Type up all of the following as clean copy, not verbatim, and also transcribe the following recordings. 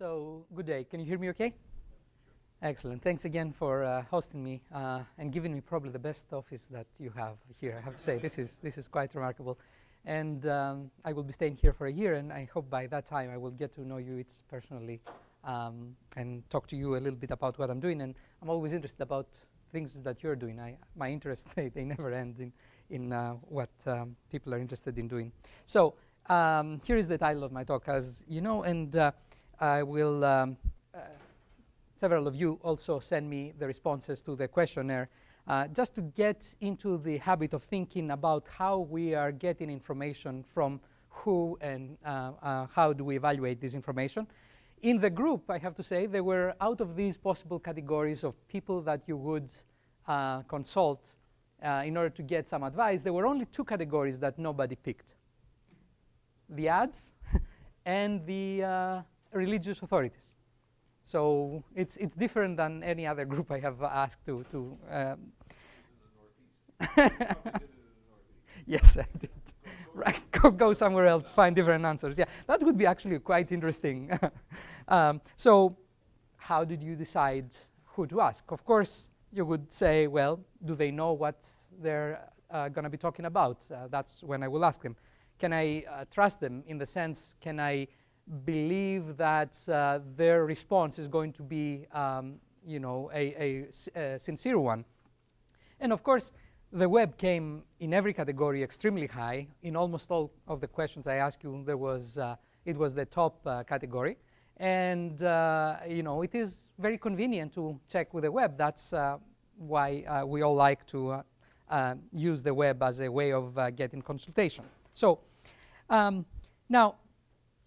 So, good day. Can you hear me okay? Excellent. Thanks again for hosting me and giving me probably the best office that you have here. I have to say, this is quite remarkable. And I will be staying here for a year, and I hope by that time I will get to know you personally and talk to you a little bit about what I'm doing. And I'm always interested about things that you're doing. My interests, they never end in what people are interested in doing. So here is the title of my talk, as you know, and I will, several of you also send me the responses to the questionnaire just to get into the habit of thinking about how we are getting information from who and how do we evaluate this information. In the group, I have to say, there were, out of these possible categories of people that you would consult in order to get some advice, there were only two categories that nobody picked: the ads and the religious authorities. So it's different than any other group I have asked to. Yes, I did. Right, go somewhere else, find different answers. Yeah, that would be actually quite interesting. So how did you decide who to ask? Of course, you would say, well, do they know what they're going to be talking about? That's when I will ask them. Can I trust them in the sense, can I believe that their response is going to be, you know, a sincere one? And of course, the web came in every category extremely high. In almost all of the questions I asked you, there was it was the top category. And you know, it is very convenient to check with the web. That's why we all like to use the web as a way of getting consultation. So now,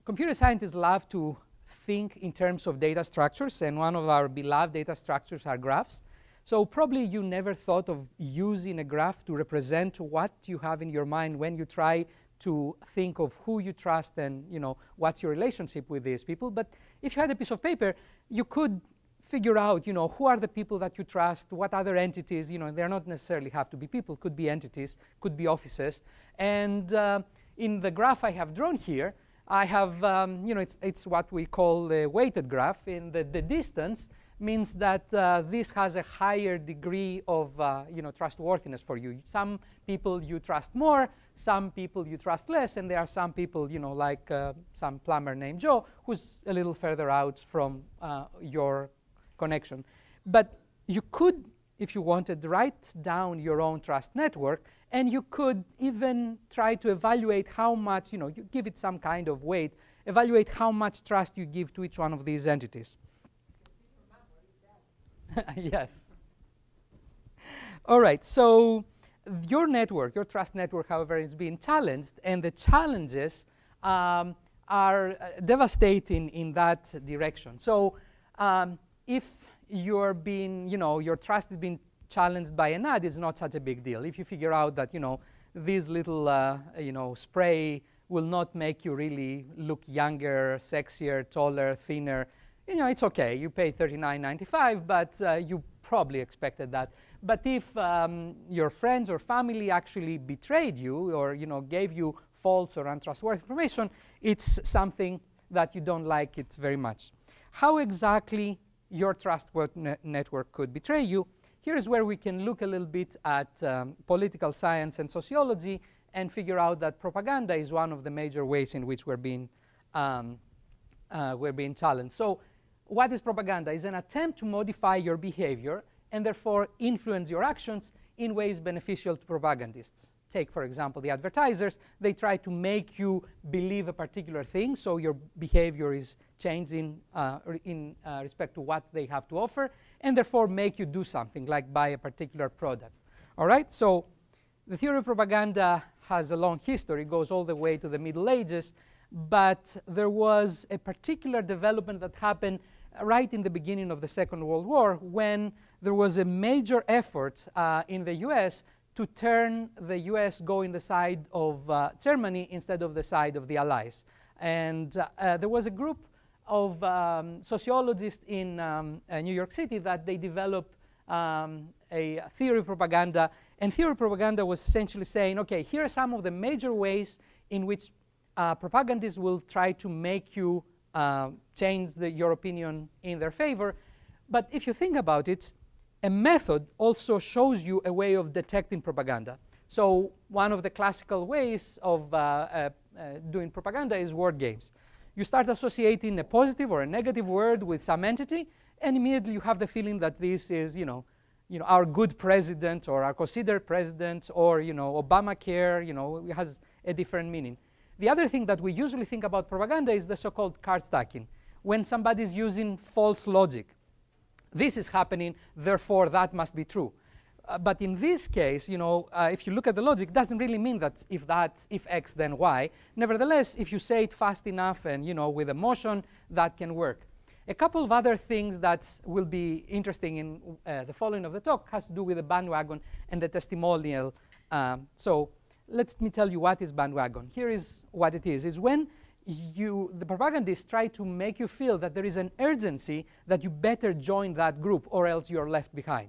computer scientists love to think in terms of data structures, and one of our beloved data structures are graphs. So probably you never thought of using a graph to represent what you have in your mind when you try to think of who you trust and, you know, what's your relationship with these people. But if you had a piece of paper, you could figure out, you know, who are the people that you trust, what other entities, you know, they're not necessarily have to be people, could be entities, could be offices. And in the graph I have drawn here, I have, you know, it's what we call a weighted graph. In the distance means that this has a higher degree of, you know, trustworthiness for you. Some people you trust more, some people you trust less, and there are some people, you know, like some plumber named Joe, who's a little further out from your connection. But you could, if you wanted, write down your own trust network, and you could even try to evaluate how much, you know, you give it some kind of weight, evaluate how much trust you give to each one of these entities. Yes. All right, so your network, your trust network, however, is being challenged, and the challenges are devastating in that direction. So if you're being, you know, your trust is being challenged by an ad, is not such a big deal. If you figure out that, you know, this little, you know, spray will not make you really look younger, sexier, taller, thinner, you know, it's okay. You pay $39.95, but you probably expected that. But if your friends or family actually betrayed you or, you know, gave you false or untrustworthy information, it's something that you don't like it very much. How exactly your trustworthy network could betray you? Here is where we can look a little bit at political science and sociology and figure out that propaganda is one of the major ways in which we're being challenged. So what is propaganda? It's an attempt to modify your behavior and therefore influence your actions in ways beneficial to propagandists. Take, for example, the advertisers. They try to make you believe a particular thing, so your behavior is changing in respect to what they have to offer, and therefore make you do something, like buy a particular product. All right? So the theory of propaganda has a long history. It goes all the way to the Middle Ages, but there was a particular development that happened right in the beginning of the Second World War, when there was a major effort in the US to turn the US going the side of Germany instead of the side of the Allies. And there was a group of sociologists in New York City that they developed a theory of propaganda. And theory of propaganda was essentially saying, okay, here are some of the major ways in which propagandists will try to make you change your opinion in their favor. But if you think about it, a method also shows you a way of detecting propaganda. So one of the classical ways of doing propaganda is word games. You start associating a positive or a negative word with some entity, and immediately you have the feeling that this is, our good president, or our considered president, or, Obamacare, it has a different meaning. The other thing that we usually think about propaganda is the so-called card stacking, when somebody is using false logic. This is happening, therefore that must be true. But in this case, if you look at the logic, it doesn't really mean that if X, then Y. Nevertheless, if you say it fast enough and, with emotion, that can work. A couple of other things that will be interesting in the following of the talk has to do with the bandwagon and the testimonial. So let me tell you what is bandwagon. Here is what it is when the propagandists try to make you feel that there is an urgency that you better join that group or else you're left behind.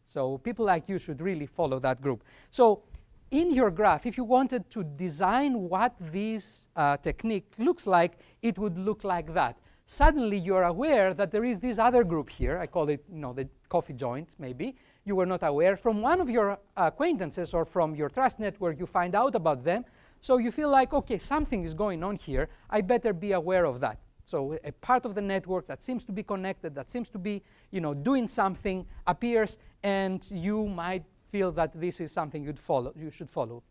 So people like you should really follow that group. So in your graph, if you wanted to design what this technique looks like, it would look like that. Suddenly you're aware that there is this other group here. I call it the coffee joint, maybe. You were not aware. From one of your acquaintances or from your trust network, you find out about them. So you feel like, okay, something is going on here. I better be aware of that. So a part of the network that seems to be connected, that seems to be doing something appears, and you might feel that this is something you should follow.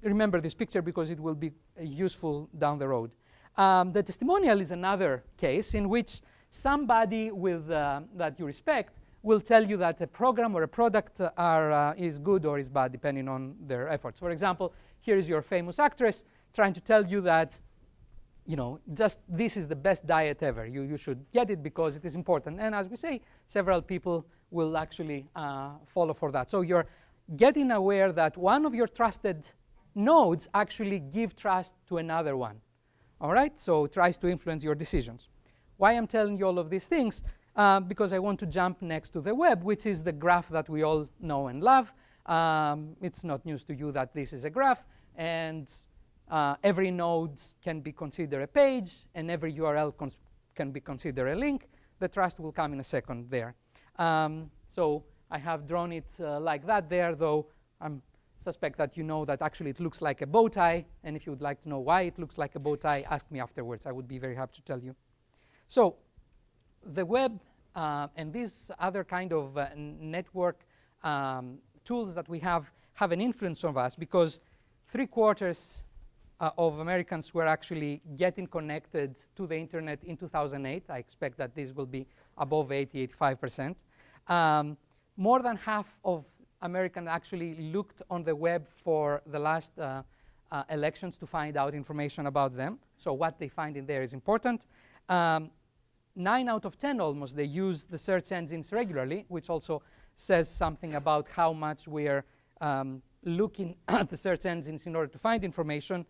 Remember this picture because it will be useful down the road. The testimonial is another case in which somebody that you respect will tell you that a program or a product is good or is bad depending on their efforts. For example, here is your famous actress trying to tell you that just this is the best diet ever. You should get it because it is important. And as we say, several people will actually follow for that. So you're getting aware that one of your trusted nodes actually give trust to another one. All right? So it tries to influence your decisions. Why I'm telling you all of these things? Because I want to jump next to the web, which is the graph that we all know and love. It's not news to you that this is a graph. And every node can be considered a page, and every URL can be considered a link. The trust will come in a second there. So I have drawn it like that there, though I suspect that you know that actually it looks like a bow tie. And if you would like to know why it looks like a bow tie, ask me afterwards. I would be very happy to tell you. So the web and these other kind of network tools that we have an influence on us, because 3/4 of Americans were actually getting connected to the internet in 2008. I expect that this will be above 85%. More than half of Americans actually looked on the web for the last elections to find out information about them. So what they find in there is important. 9 out of 10 almost, they use the search engines regularly, which also says something about how much we're looking at the search engines in order to find information.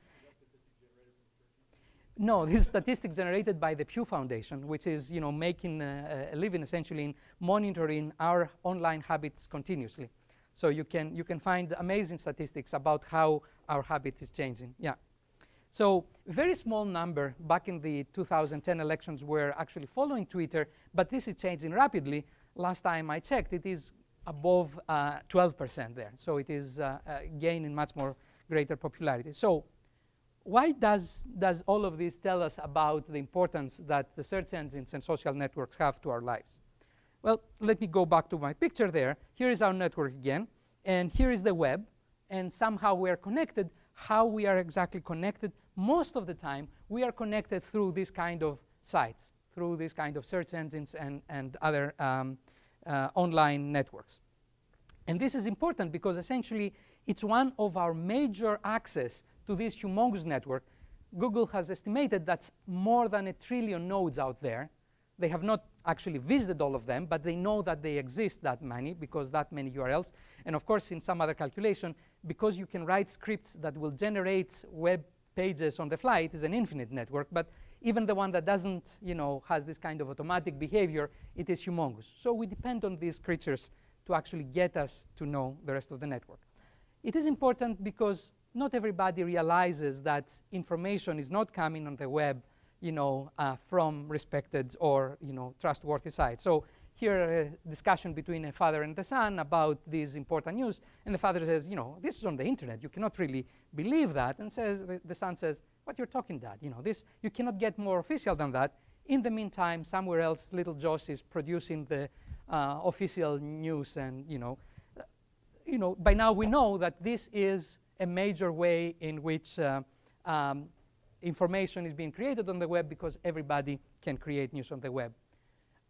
No, this is statistics generated by the Pew Foundation, which is making a living essentially in monitoring our online habits continuously. So you can find amazing statistics about how our habits is changing. Yeah. So very small number back in the 2010 elections were actually following Twitter, but this is changing rapidly. Last time I checked, it is above 12% there. So it is gaining much more greater popularity. So why does all of this tell us about the importance that the search engines and social networks have to our lives? Well, let me go back to my picture there. Here is our network again, and here is the web, and somehow we're connected. How we are exactly connected? Most of the time, we are connected through this kind of sites, through this kind of search engines and other online networks. And this is important because essentially it's one of our major access to this humongous network. Google has estimated that's more than 1 trillion nodes out there. They have not actually visited all of them, but they know that they exist that many because that many URLs. And of course, in some other calculation, because you can write scripts that will generate web pages on the fly, it is an infinite network. But even the one that doesn't, has this kind of automatic behavior, it is humongous. So we depend on these creatures to actually get us to know the rest of the network. It is important because not everybody realizes that information is not coming on the web, from respected or, trustworthy sites. So here a discussion between a father and the son about this important news, and the father says, this is on the internet, you cannot really believe that, and the son says, what you're talking, Dad, this, you cannot get more official than that. In the meantime, somewhere else, little Josh is producing the official news, and by now we know that this is a major way in which information is being created on the web, because everybody can create news on the web.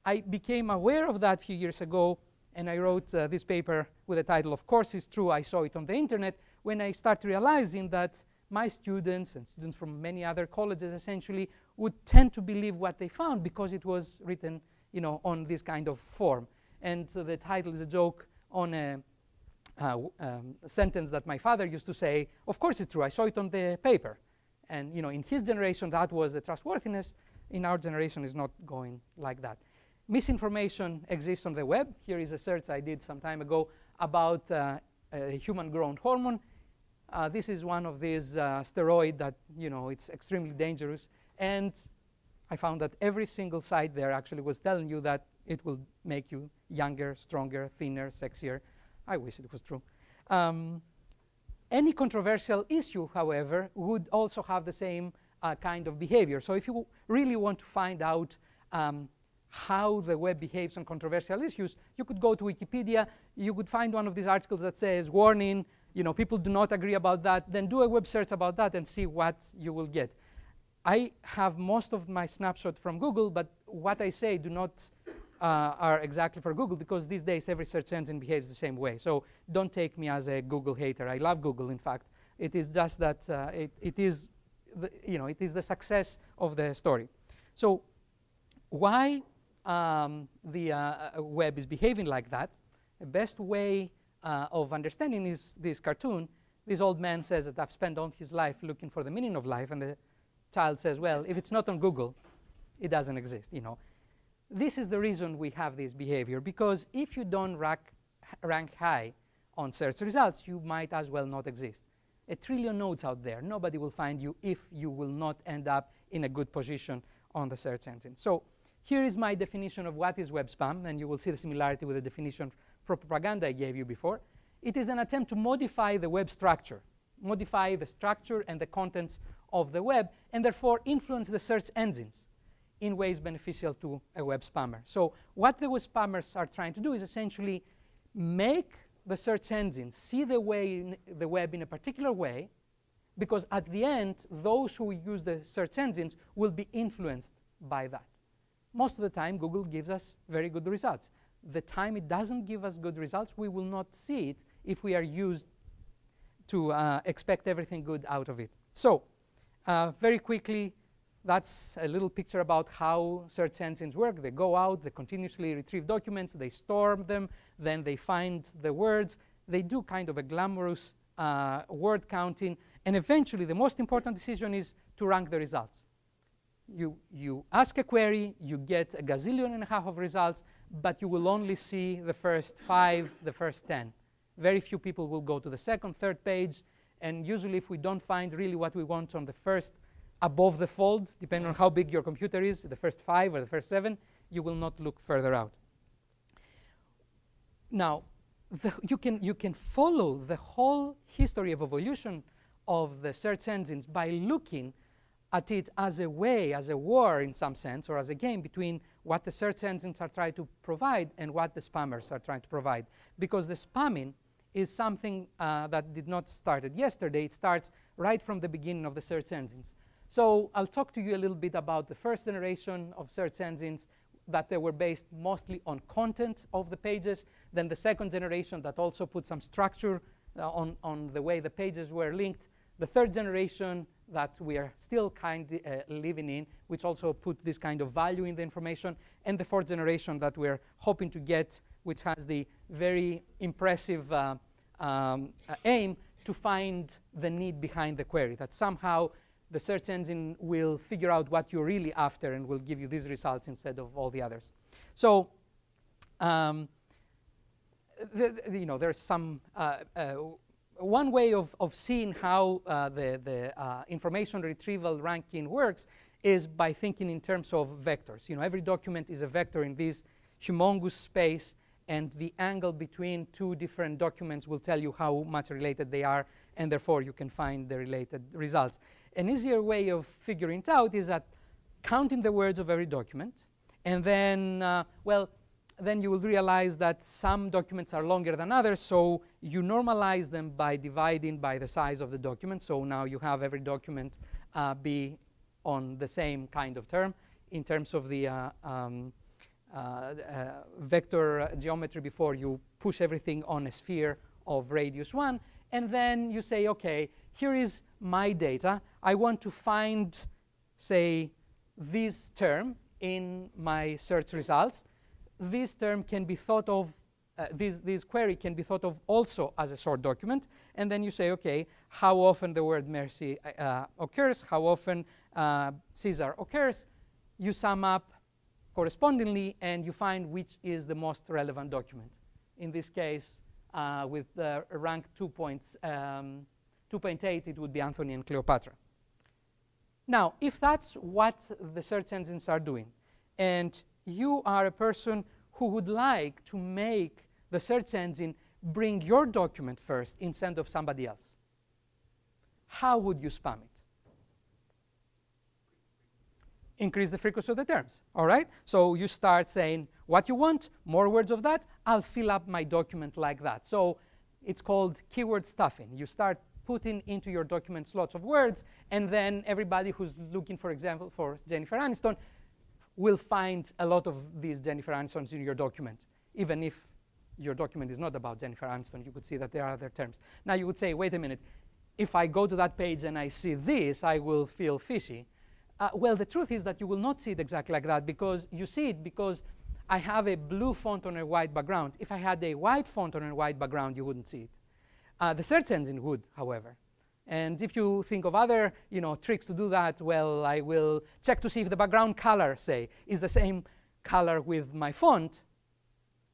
I became aware of that a few years ago, and I wrote this paper with the title, Of Course It's True, I Saw It on the Internet, when I started realizing that my students and students from many other colleges essentially would tend to believe what they found because it was written on this kind of form. And the title is a joke on a sentence that my father used to say, of course it's true, I saw it on the paper. And in his generation, that was the trustworthiness. In our generation, it's not going like that. Misinformation exists on the web. Here is a search I did some time ago about a human-grown hormone. This is one of these steroids that, it's extremely dangerous. And I found that every single site there actually was telling you that it will make you younger, stronger, thinner, sexier. I wish it was true. Any controversial issue, however, would also have the same kind of behavior. So if you really want to find out how the web behaves on controversial issues, you could go to Wikipedia. You could find one of these articles that says, warning, people do not agree about that. Then do a web search about that and see what you will get. I have most of my snapshot from Google, but what I say do not are exactly for Google, because these days every search engine behaves the same way. So don't take me as a Google hater. I love Google, in fact. It is just that it is the success of the story. So why the web is behaving like that? The best way of understanding is this cartoon. This old man says that I've spent all his life looking for the meaning of life, and the child says, well, if it's not on Google, it doesn't exist. This is the reason we have this behavior, because if you don't rank high on search results, you might as well not exist. 1 trillion nodes out there. Nobody will find you if you will not end up in a good position on the search engine. So here is my definition of what is web spam, and you will see the similarity with the definition for propaganda I gave you before. It is an attempt to modify the web structure, modify the structure and the contents of the web, and therefore influence the search engines in ways beneficial to a web spammer. So what the web spammers are trying to do is essentially make the search engine see the web in a particular way, because at the end, those who use the search engines will be influenced by that. Most of the time, Google gives us very good results. The time it doesn't give us good results, we will not see it if we are used to expect everything good out of it. So very quickly, that's a little picture about how search engines work. They go out, they continuously retrieve documents, they store them, then they find the words. They do kind of a glamorous word counting, and eventually the most important decision is to rank the results. You ask a query, you get 1.5 gazillion of results, but you will only see the first 5, the first 10. Very few people will go to the second, third page, and usually if we don't find really what we want on the first above the fold, depending on how big your computer is, the first 5 or the first 7, you will not look further out. Now, you can follow the whole history of evolution of the search engines by looking at it as a way, as a war in some sense, or as a game between what the search engines are trying to provide and what the spammers are trying to provide. Because the spamming is something that did not start yesterday. It starts right from the beginning of the search engines. So I'll talk to you a little bit about the first generation of search engines, that they were based mostly on content of the pages. Then the second generation that also put some structure on the way the pages were linked. The third generation that we are still living in, which also put this kind of value in the information. And the fourth generation that we're hoping to get, which has the very impressive aim to find the need behind the query, that somehow the search engine will figure out what you're really after and will give you these results instead of all the others. So there's some one way of seeing how the information retrieval ranking works is by thinking in terms of vectors. You know, every document is a vector in this humongous space, and the angle between two different documents will tell you how much related they are, and therefore you can find the related results. An easier way of figuring it out is that counting the words of every document, and then, well, then you will realize that some documents are longer than others, so you normalize them by dividing by the size of the document. So now you have every document be on the same kind of term. In terms of the vector geometry before, you push everything on a sphere of radius 1, and then you say, okay, here is my data. I want to find, say, this term in my search results. This term can be thought of, this query can be thought of also as a short document. And then you say, okay, how often the word mercy occurs, how often Caesar occurs. You sum up correspondingly, and you find which is the most relevant document. In this case, with rank 2.8, it would be Anthony and Cleopatra. Now, if that's what the search engines are doing, and you are a person who would like to make the search engine bring your document first instead of somebody else, how would you spam it? Increase the frequency of the terms, all right? So you start saying what you want, more words of that, I'll fill up my document like that. So it's called keyword stuffing. You start putting into your documents lots of words, and then everybody who's looking, for example, for Jennifer Aniston will find a lot of these Jennifer Anistons in your document. Even if your document is not about Jennifer Aniston, you could see that there are other terms. Now you would say, wait a minute, if I go to that page and I see this, I will feel fishy. Well, the truth is that you will not see it exactly like that, because you see it because I have a blue font on a white background. If I had a white font on a white background, you wouldn't see it. The search engine would, however. And if you think of other tricks to do that, well, I will check to see if the background color, say, is the same color with my font.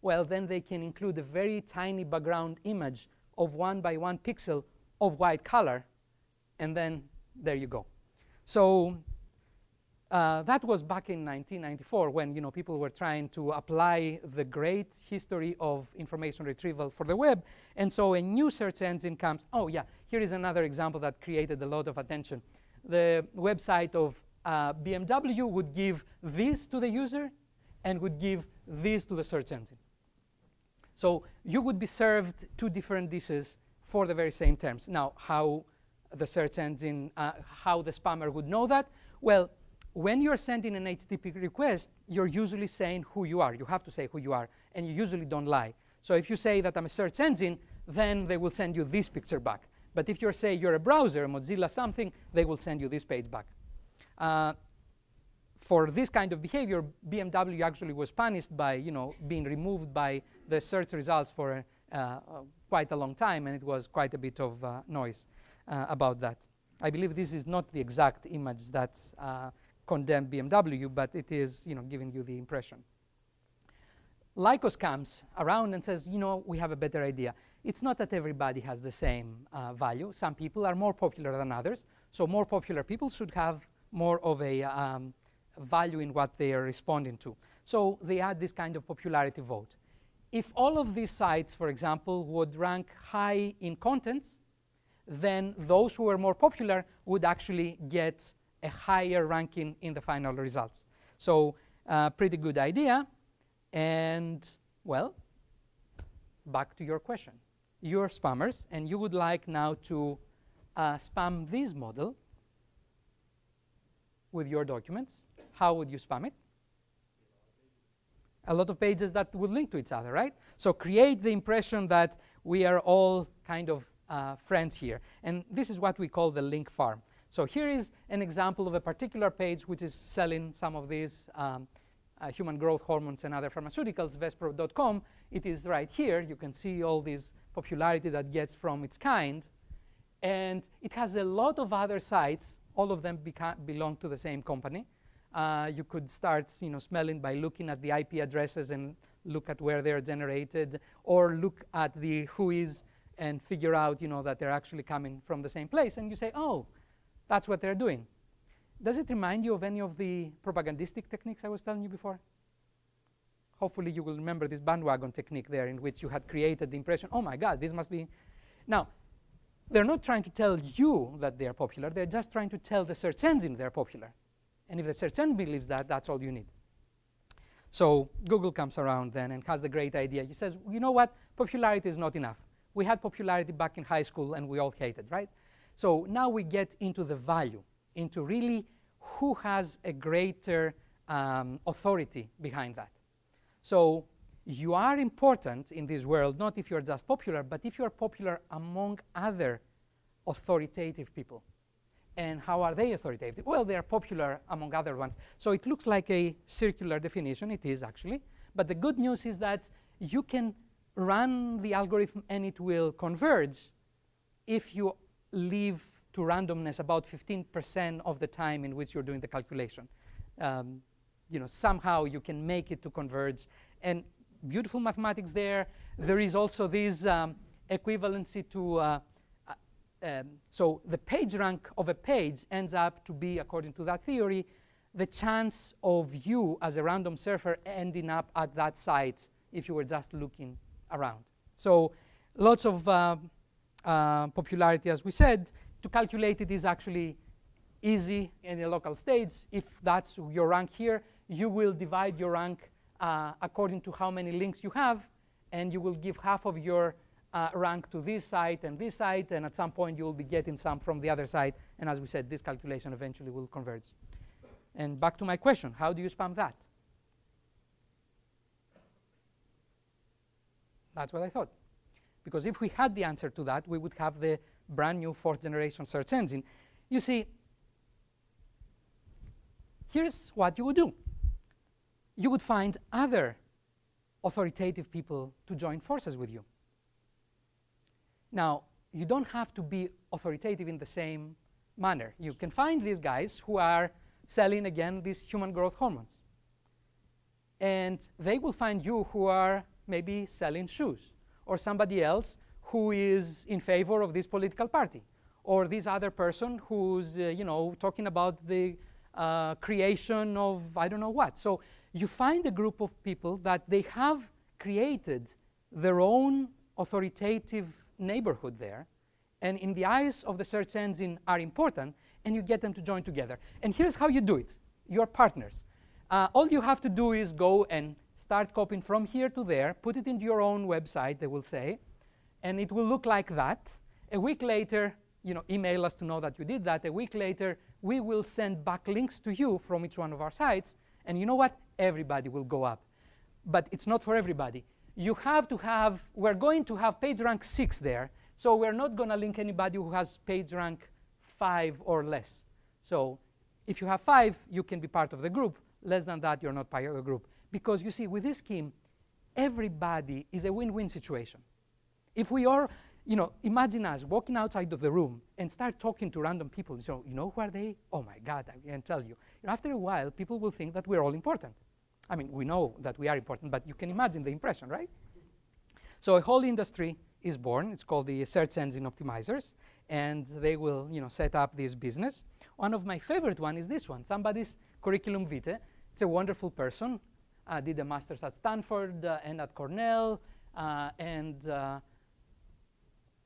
Well, then they can include a very tiny background image of 1 by 1 pixel of white color, and then there you go. So that was back in 1994 when people were trying to apply the great history of information retrieval for the web. And so a new search engine comes. Oh, yeah, here is another example that created a lot of attention. The website of BMW would give this to the user and would give this to the search engine. So you would be served two different dishes for the very same terms. Now, how the search engine, how the spammer would know that? Well, when you're sending an HTTP request, you're usually saying who you are. You have to say who you are, and you usually don't lie. So if you say that I'm a search engine, then they will send you this picture back. But if you say you're a browser, Mozilla something, they will send you this page back. For this kind of behavior, BMW actually was punished by being removed by the search results for quite a long time, and it was quite a bit of noise about that. I believe this is not the exact image that condemned BMW, but it is giving you the impression. Lycos comes around and says, we have a better idea. It's not that everybody has the same value. Some people are more popular than others, so more popular people should have more of a value in what they are responding to. So they add this kind of popularity vote. If all of these sites, for example, would rank high in contents, then those who were more popular would actually get a higher ranking in the final results. So pretty good idea. And, well, back to your question. You're spammers, and you would like now to spam this model with your documents. How would you spam it? A lot of pages that would link to each other, right? So create the impression that we are all kind of friends here. And this is what we call the link farm. So here is an example of a particular page which is selling some of these human growth hormones and other pharmaceuticals, Vespro.com. It is right here. You can see all this popularity that gets from its kind. And it has a lot of other sites. All of them belong to the same company. You could start smelling by looking at the IP addresses and look at where they're generated, or look at the whois and figure out that they're actually coming from the same place. And you say, oh, that's what they're doing. Does it remind you of any of the propagandistic techniques I was telling you before? Hopefully you will remember this bandwagon technique there in which you had created the impression, oh my God, this must be. Now, they're not trying to tell you that they're popular. They're just trying to tell the search engine they're popular. And if the search engine believes that, that's all you need. So Google comes around then and has the great idea. He says, you know what? Popularity is not enough. We had popularity back in high school and we all hated, right? So now we get into the value, into really who has a greater authority behind that. So you are important in this world, not if you're just popular, but if you're popular among other authoritative people. And how are they authoritative? Well, they are popular among other ones. So it looks like a circular definition. It is actually. But the good news is that you can run the algorithm and it will converge if you leave to randomness about 15% of the time in which you're doing the calculation. You know, somehow you can make it to converge. And beautiful mathematics there. There is also this equivalency to so the page rank of a page ends up to be, according to that theory, the chance of you as a random surfer ending up at that site if you were just looking around. So lots of popularity, as we said. To calculate it is actually easy in a local stage. If that's your rank here, you will divide your rank according to how many links you have, and you will give half of your rank to this site, and at some point you will be getting some from the other side. And as we said, this calculation eventually will converge. And back to my question, how do you spam that? That's what I thought. Because if we had the answer to that, we would have the brand new 4th generation search engine. You see, here's what you would do. You would find other authoritative people to join forces with you. Now, you don't have to be authoritative in the same manner. You can find these guys who are selling, again, these human growth hormones. And they will find you who are maybe selling shoes, or somebody else who is in favor of this political party, or this other person who's you know, talking about the creation of I don't know what. So you find a group of people that they have created their own authoritative neighborhood there, and in the eyes of the search engine are important, and you get them to join together. And here's how you do it. You're partners. All you have to do is go and start copying from here to there, put it into your own website, they will say, and it will look like that. A week later, you know, email us to know that you did that. A week later, we will send back links to you from each one of our sites, and you know what? Everybody will go up. But it's not for everybody. You have to have, we're going to have PageRank 6 there, so we're not going to link anybody who has PageRank 5 or less. So if you have 5, you can be part of the group. Less than that, you're not part of the group. Because you see, with this scheme, everybody is a win-win situation. If we are, you know, imagine us walking outside of the room and start talking to random people. So, you know who are they? Oh my God, I can't tell you. After a while, people will think that we're all important. I mean, we know that we are important, but you can imagine the impression, right? So a whole industry is born. It's called the search engine optimizers, and they will, you know, set up this business. One of my favorite one is this one, somebody's curriculum vitae. It's a wonderful person. Did a master's at Stanford and at Cornell,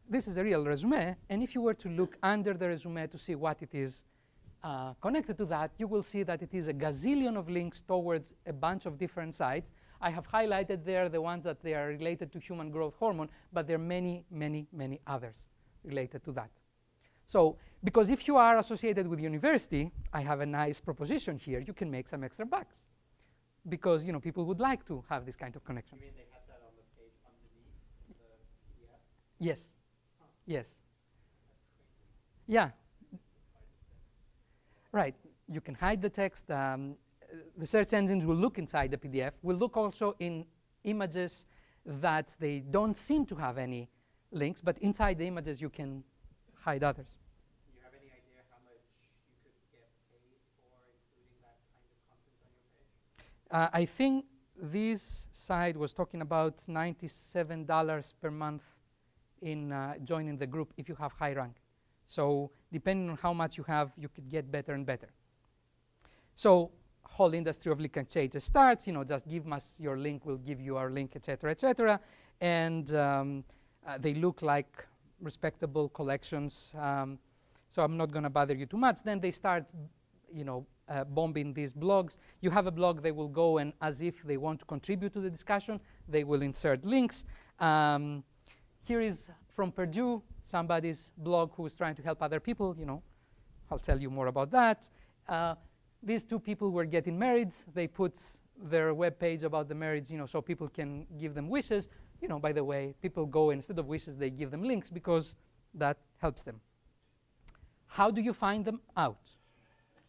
this is a real resume. And if you were to look under the resume to see what it is connected to that, you will see that it is a gazillion of links towards a bunch of different sites. I have highlighted there the ones that they are related to human growth hormone, but there are many, many, many others related to that. So, because if you are associated with university, I have a nice proposition here. You can make some extra bucks, because, you know, people would like to have this kind of connections. You mean they have that on the page underneath the PDF? Yes. Huh. Yes. Yeah. Right. You can hide the text. The search engines will look inside the PDF. Will look also in images that they don't seem to have any links, but inside the images you can hide others. Do you have any idea how much you could get paid for including that kind of content on your page? I think this site was talking about $97 per month in joining the group if you have high rank. So depending on how much you have, you could get better and better. So whole industry of link exchanges starts, just give us your link, we'll give you our link, etc., etc. And they look like respectable collections. So I'm not going to bother you too much. Then they start, bombing these blogs. You have a blog, they will go and, as if they want to contribute to the discussion, they will insert links. Here is from Purdue, somebody's blog who is trying to help other people. I'll tell you more about that. These two people were getting married. They put their web page about the marriage, so people can give them wishes. By the way, people go, instead of wishes, they give them links because that helps them. How do you find them out?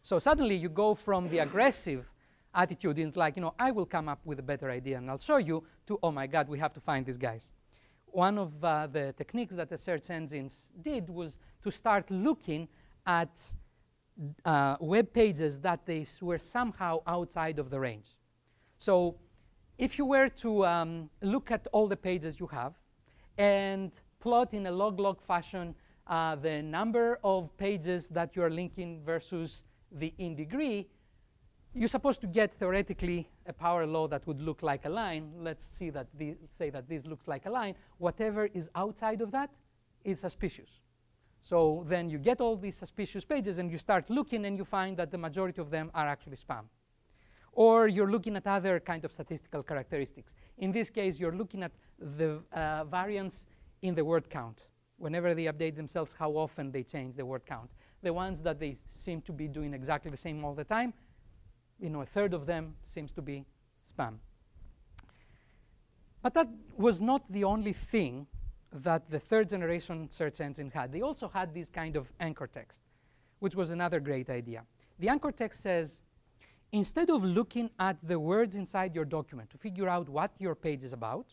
So suddenly you go from the aggressive attitude, it's like, I will come up with a better idea and I'll show you, to, oh my God, we have to find these guys. One of the techniques that the search engines did was to start looking at web pages that they were somehow outside of the range. So if you were to look at all the pages you have and plot in a log-log fashion the number of pages that you're linking versus the in degree, you're supposed to get theoretically a power law that would look like a line. Let's see that say that this looks like a line. Whatever is outside of that is suspicious. So then you get all these suspicious pages and you start looking and you find that the majority of them are actually spam. Or you're looking at other kind of statistical characteristics. In this case, you're looking at the variance in the word count. Whenever they update themselves, how often they change the word count. The ones that they seem to be doing exactly the same all the time, a third of them seems to be spam. But that was not the only thing that the third generation search engine had. They also had this kind of anchor text, which was another great idea. The anchor text says, instead of looking at the words inside your document to figure out what your page is about,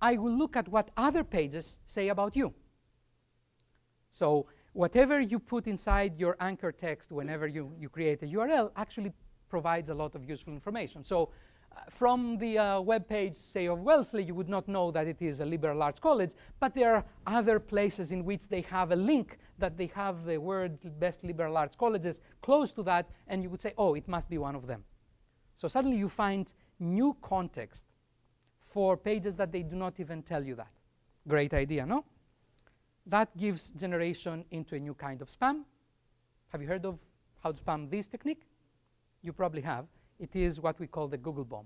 I will look at what other pages say about you. So whatever you put inside your anchor text whenever you create a URL actually provides a lot of useful information. So from the web page, say, of Wellesley, you would not know that it is a liberal arts college, but there are other places in which they have a link that they have the word best liberal arts colleges close to that, and you would say, oh, it must be one of them. So suddenly you find new context for pages that they do not even tell you that. Great idea, no? That gives generation into a new kind of spam. Have you heard of how to spam this technique? You probably have. It is what we call the Google bomb,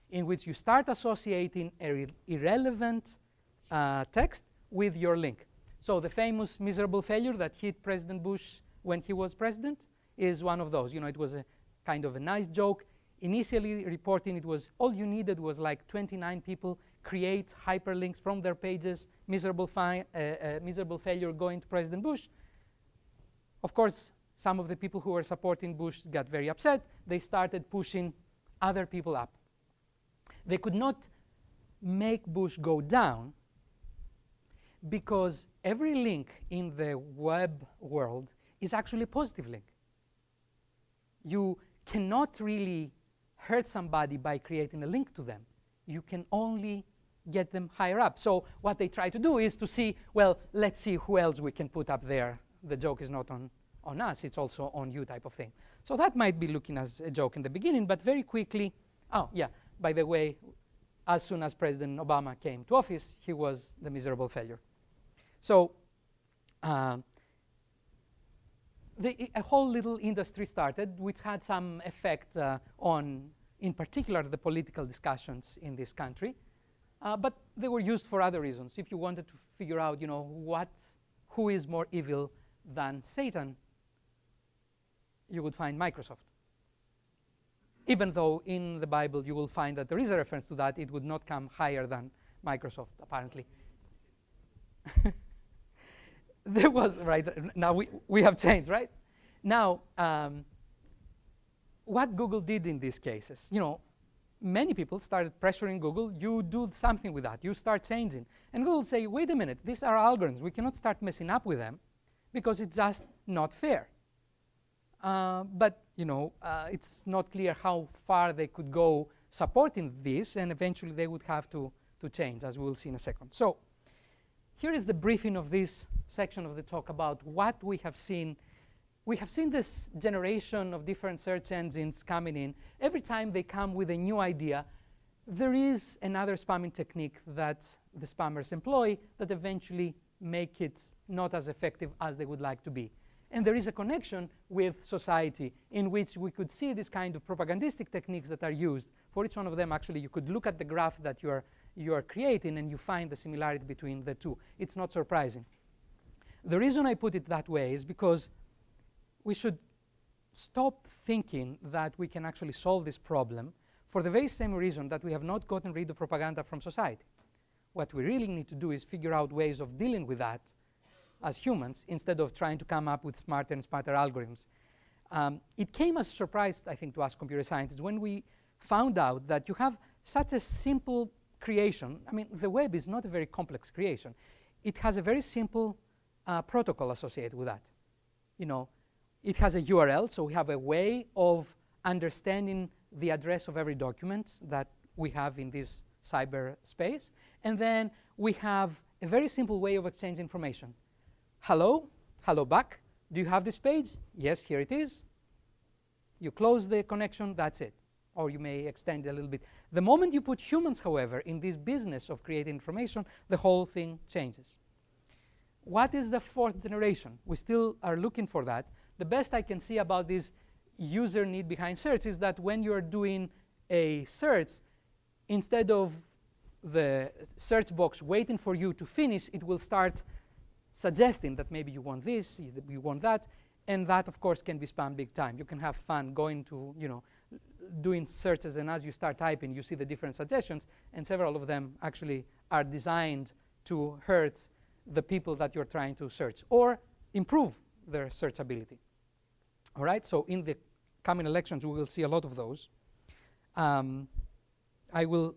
in which you start associating an irrelevant text with your link. So the famous miserable failure that hit President Bush when he was president is one of those. It was a kind of a nice joke. Initially reporting it was all you needed was like 29 people create hyperlinks from their pages, miserable failure going to President Bush. Of course, some of the people who were supporting Bush got very upset. They started pushing other people up. They could not make Bush go down because every link in the web world is actually a positive link. You cannot really hurt somebody by creating a link to them. You can only get them higher up. So what they try to do is to see, well, let's see who else we can put up there. The joke is not on us, it's also on you type of thing. So that might be looking as a joke in the beginning, but very quickly, oh yeah, by the way, as soon as President Obama came to office, he was the miserable failure. So a whole little industry started, which had some effect on, in particular, the political discussions in this country. But they were used for other reasons. If you wanted to figure out, who is more evil than Satan, you would find Microsoft. Even though in the Bible you will find that there is a reference to that, it would not come higher than Microsoft, apparently. There was, right, now we have changed, right? Now, what Google did in these cases, many people started pressuring Google, you do something with that, you start changing. And Google say, wait a minute, these are algorithms, we cannot start messing up with them because it's just not fair. But it's not clear how far they could go supporting this, and eventually they would have to change, as we will see in a second. So here is the briefing of this section of the talk about what we have seen we have seen this generation of different search engines coming in. Every time they come with a new idea, there is another spamming technique that the spammers employ that eventually make it not as effective as they would like to be. And there is a connection with society in which we could see this kind of propagandistic techniques that are used. For each one of them, actually, you could look at the graph that you are creating and you find the similarity between the two. It's not surprising. The reason I put it that way is because we should stop thinking that we can actually solve this problem for the very same reason that we have not gotten rid of propaganda from society. What we really need to do is figure out ways of dealing with that as humans instead of trying to come up with smarter and smarter algorithms. It came as a surprise, I think, to us computer scientists when we found out that you have such a simple creation. I mean, the web is not a very complex creation. It has a very simple protocol associated with that. You know, it has a URL, so we have a way of understanding the address of every document that we have in this cyberspace. And then we have a very simple way of exchanging information. Hello, hello back. Do you have this page? Yes, here it is. You close the connection, that's it. Or you may extend it a little bit. The moment you put humans, however, in this business of creating information, the whole thing changes. What is the fourth generation? We still are looking for that. The best I can see about this user need behind search is that when you're doing a search, instead of the search box waiting for you to finish, it will start suggesting that maybe you want this, you want that, and that, of course, can be spam big time. You can have fun going to, you know, doing searches, and as you start typing, you see the different suggestions, and several of them actually are designed to hurt the people that you're trying to search or improve their searchability. All right, so in the coming elections, we will see a lot of those. I will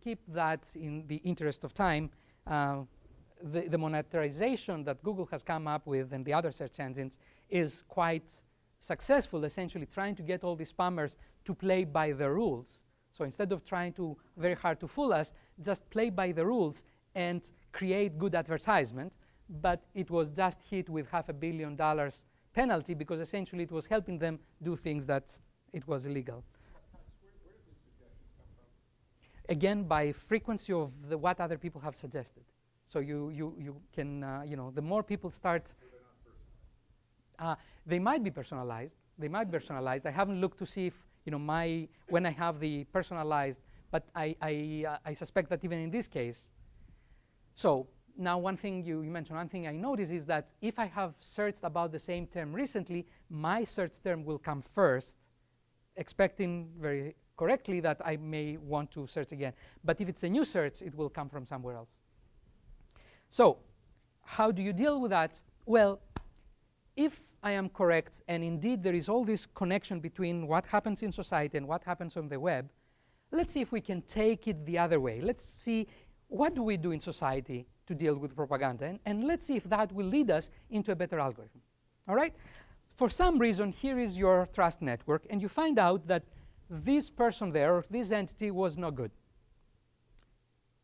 skip that in the interest of time. The monetization that Google has come up with and the other search engines is quite successful, essentially trying to get all these spammers to play by the rules. So instead of trying to very hard to fool us, just play by the rules and create good advertisement. But it was just hit with $500 million penalty because essentially it was helping them do things that it was illegal. Where did these suggestions come from? Again, by frequency of what other people have suggested. So you can, you know, the more people start, they might be personalized. They might be personalized. I haven't looked to see if, you know, when I have the personalized, but I suspect that even in this case. So now one thing you mentioned, one thing I noticed is that if I have searched about the same term recently, my search term will come first, expecting very correctly that I may want to search again. But if it's a new search, it will come from somewhere else. So how do you deal with that? Well, if I am correct, and indeed there is all this connection between what happens in society and what happens on the web, let's see if we can take it the other way. Let's see what do we do in society to deal with propaganda, and let's see if that will lead us into a better algorithm. All right? For some reason, here is your trust network, and you find out that this person there, or this entity, was not good.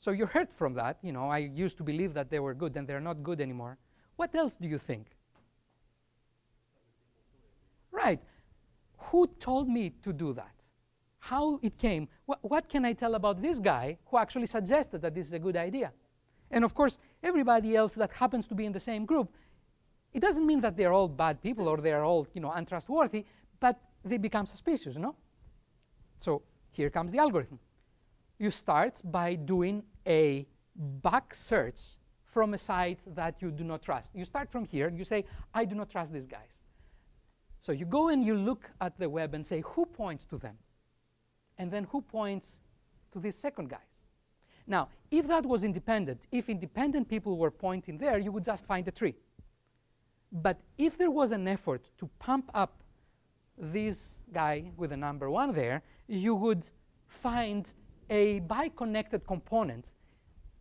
So you're hurt from that. You know, I used to believe that they were good, and they're not good anymore. What else do you think? Right. Who told me to do that? How it came? What can I tell about this guy who actually suggested that this is a good idea? And of course, everybody else that happens to be in the same group, it doesn't mean that they're all bad people or they're all, you know, untrustworthy, but they become suspicious, you know? So here comes the algorithm. You start by doing a back search from a site that you do not trust. You start from here, you say, I do not trust these guys. So you go and you look at the web and say, who points to them? And then who points to these second guys? Now, if that was independent, if independent people were pointing there, you would just find a tree. But if there was an effort to pump up this guy with the number 1 there, you would find a bi-connected component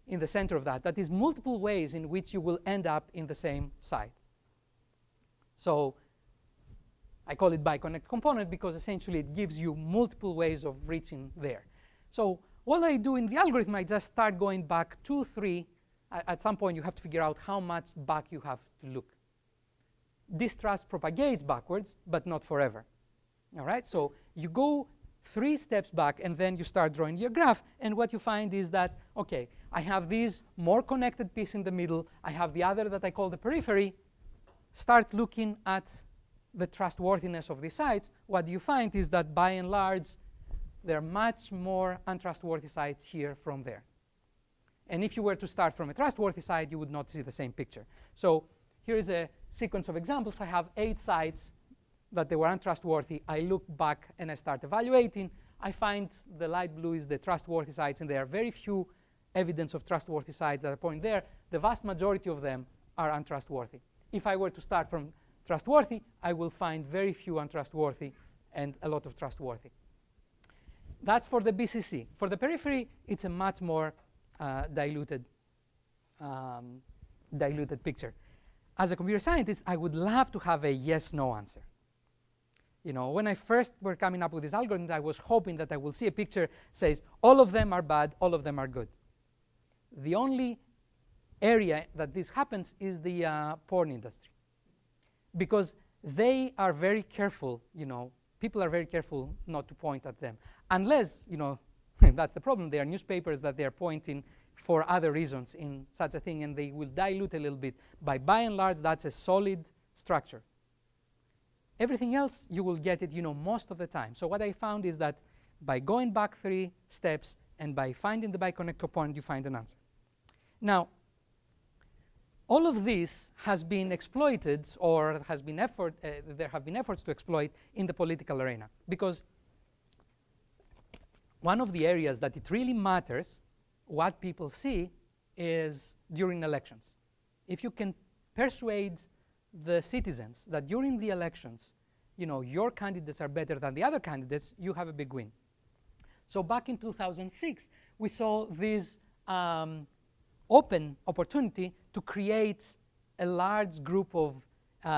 in the center of that is multiple ways in which you will end up in the same site. So I call it bi-connected component because essentially it gives you multiple ways of reaching there. So what I do in the algorithm, I just start going back 2, 3. At some point, you have to figure out how much back you have to look. distrust propagates backwards, but not forever. All right? So you go 3 steps back, and then you start drawing your graph, and what you find is that, okay, I have this more connected piece in the middle, I have the other that I call the periphery. Start looking at the trustworthiness of these sites. What you find is that, by and large, there are much more untrustworthy sites here from there. And if you were to start from a trustworthy site, you would not see the same picture. So here is a sequence of examples. I have 8 sites that they were untrustworthy. I look back and I start evaluating. I find the light blue is the trustworthy sites, and there are very few evidence of trustworthy sites that are pointing there. The vast majority of them are untrustworthy. If I were to start from trustworthy, I will find very few untrustworthy and a lot of trustworthy. That's for the BCC. For the periphery, it's a much more diluted picture. As a computer scientist, I would love to have a yes-no answer. You know, when I first were coming up with this algorithm, I was hoping that I will see a picture says all of them are bad, all of them are good. The only area that this happens is the porn industry, because they are very careful. You know, people are very careful not to point at them, unless, you know, that's the problem. There are newspapers that they are pointing for other reasons in such a thing, and they will dilute a little bit. By and large, that's a solid structure. Everything else, you will get it, you know, most of the time. So what I found is that by going back 3 steps and by finding the biconnector point, you find an answer. Now, all of this has been exploited, or has been there have been efforts to exploit in the political arena, because one of the areas that it really matters what people see is during elections. If you can persuade the citizens that during the elections, you know, your candidates are better than the other candidates, you have a big win. So back in 2006, we saw this open opportunity to create a large group of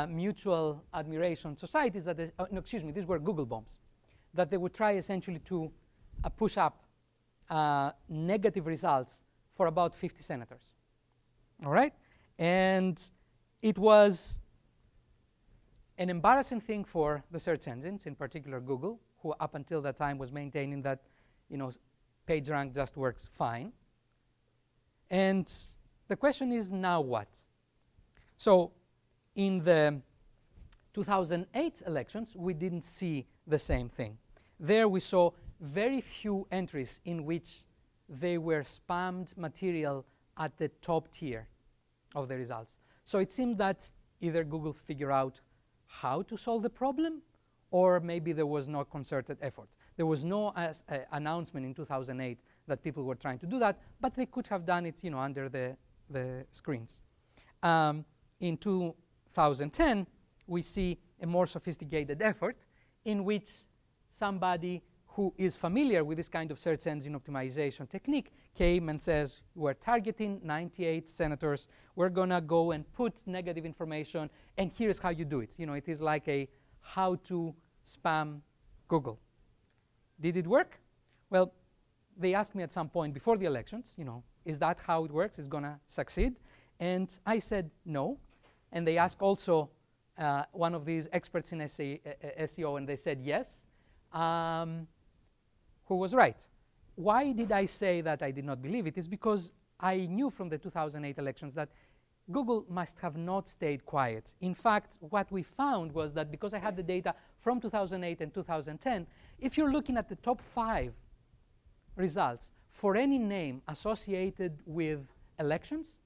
mutual admiration societies that is, no, excuse me, these were Google bombs, that they would try essentially to push up negative results for about 50 senators. All right? And it was an embarrassing thing for the search engines, in particular Google, who up until that time was maintaining that, you know, PageRank just works fine. And the question is, now what? So in the 2008 elections, we didn't see the same thing. There we saw very few entries in which they were spammed material at the top tier of the results. So it seemed that either Google figured out how to solve the problem, or maybe there was no concerted effort. There was no announcement in 2008 that people were trying to do that, but they could have done it, you know, under the screens. In 2010, we see a more sophisticated effort in which somebody who is familiar with this kind of search engine optimization technique came and says, we're targeting 98 senators. We're going to go and put negative information, and here's how you do it. You know, it is like a how to spam Google. Did it work? Well, they asked me at some point before the elections, you know, is that how it works? Is going to succeed? And I said no. And they asked also one of these experts in SEO, and they said yes. Who was right? Why did I say that I did not believe it? Is because I knew from the 2008 elections that Google must have not stayed quiet. In fact, what we found was that because I had the data from 2008 and 2010, if you're looking at the top 5 results for any name associated with elections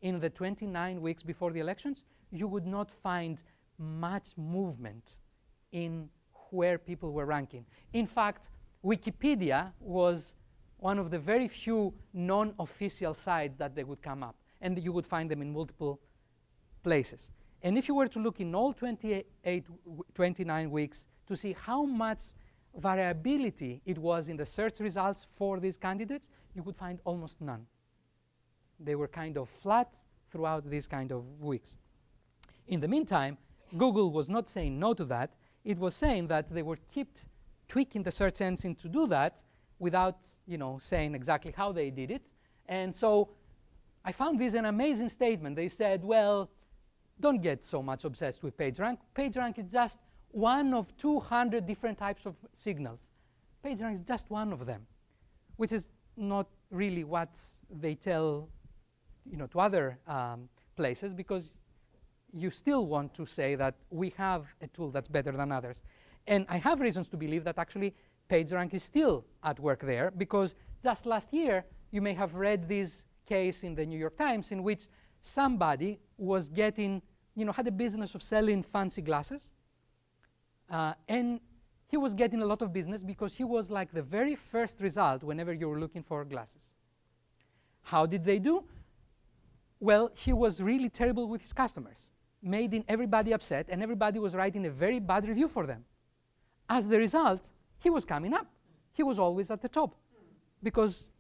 in the 29 weeks before the elections, you would not find much movement in where people were ranking. In fact, Wikipedia was one of the very few non-official sites that they would come up, and you would find them in multiple places. And if you were to look in all 29 weeks to see how much variability it was in the search results for these candidates, you would find almost none. They were kind of flat throughout these kind of weeks. In the meantime, Google was not saying no to that. It was saying that they would keep tweaking the search engine to do that without, you know, saying exactly how they did it. And so I found this an amazing statement. They said, well, don't get so much obsessed with PageRank. PageRank is just one of 200 different types of signals. PageRank is just one of them, which is not really what they tell, to other places, because you still want to say that we have a tool that's better than others. And I have reasons to believe that actually PageRank is still at work there, because just last year, you may have read this case in the New York Times in which somebody was getting, had a business of selling fancy glasses. And he was getting a lot of business because he was like the very first result whenever you were looking for glasses. How did they do? Well, he was really terrible with his customers, making everybody upset, and everybody was writing a very bad review for them. As the result, he was coming up. He was always at the top. Because,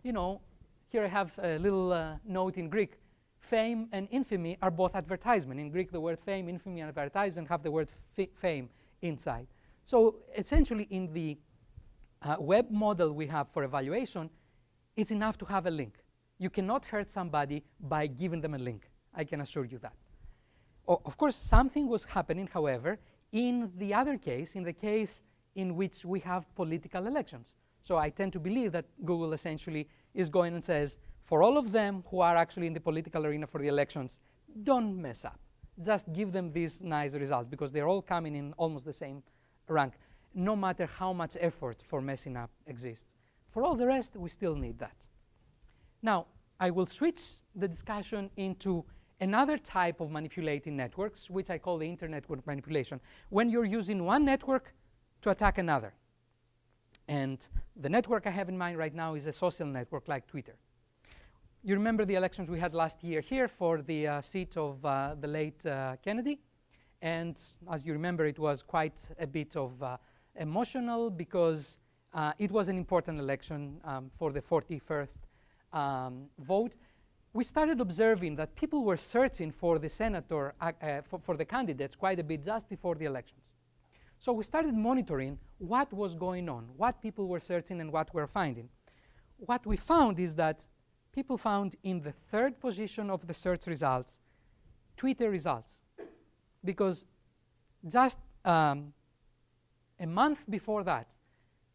here I have a little note in Greek. Fame and infamy are both advertisement. In Greek, the word fame, infamy, and advertisement have the word fame inside. So essentially, in the web model we have for evaluation, it's enough to have a link. You cannot hurt somebody by giving them a link. I can assure you that. Of course, something was happening, however, in the other case, in the case in which we have political elections. So I tend to believe that Google essentially is going and says, for all of them who are actually in the political arena for the elections, don't mess up. Just give them these nice results, because they're all coming in almost the same rank, no matter how much effort for messing up exists. For all the rest, we still need that. Now, I will switch the discussion into another type of manipulating networks, which I call the inter-network manipulation, when you're using one network to attack another. And the network I have in mind right now is a social network like Twitter. You remember the elections we had last year here for the seat of the late Kennedy. And as you remember, it was quite a bit of emotional, because it was an important election for the 41st vote. We started observing that people were searching for the senator, for the candidates quite a bit just before the elections. So we started monitoring what was going on, what people were searching and what we're finding. What we found is that people found in the third position of the search results, Twitter results. Because just a month before that,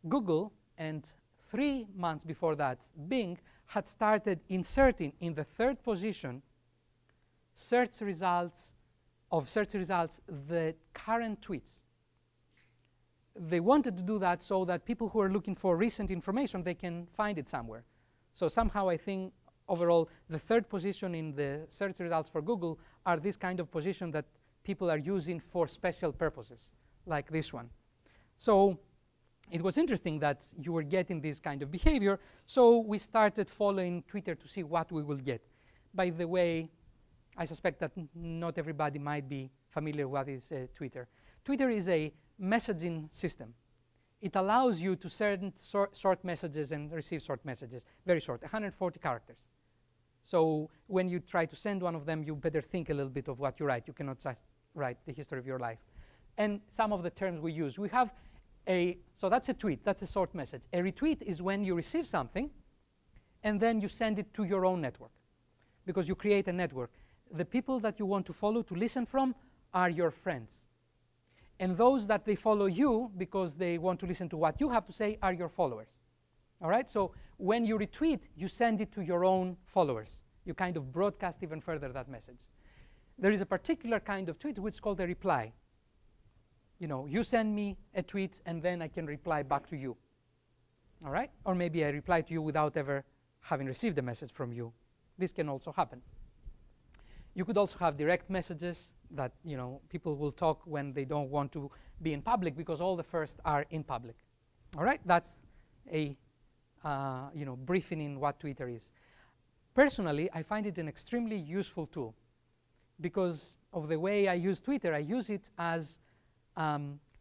Google, and 3 months before that, Bing, had started inserting in the third position search results, the current tweets. They wanted to do that so that people who are looking for recent information, they can find it somewhere. So somehow I think overall the third position in the search results for Google are this kind of position that people are using for special purposes, like this one. So it was interesting that you were getting this kind of behavior, so we started following Twitter to see what we will get. By the way, I suspect that not everybody might be familiar with what is Twitter. Twitter is a messaging system. It allows you to send short messages and receive short messages, very short, 140 characters. So when you try to send one of them, you better think a little bit of what you write. You cannot just write the history of your life. And some of the terms we use. We have so that's a tweet, that's a short message. A retweet is when you receive something and then you send it to your own network, because you create a network. The people that you want to follow, to listen from, are your friends. And those that they follow you because they want to listen to what you have to say are your followers. All right? So when you retweet, you send it to your own followers. You kind of broadcast even further that message. There is a particular kind of tweet which is called a reply. You send me a tweet and then I can reply back to you. All right? Or maybe I reply to you without ever having received a message from you. This can also happen. You could also have direct messages that people will talk when they don't want to be in public, because all the first are in public. All right? That's a briefing in what Twitter is. Personally, I find it an extremely useful tool because of the way I use Twitter. I use it as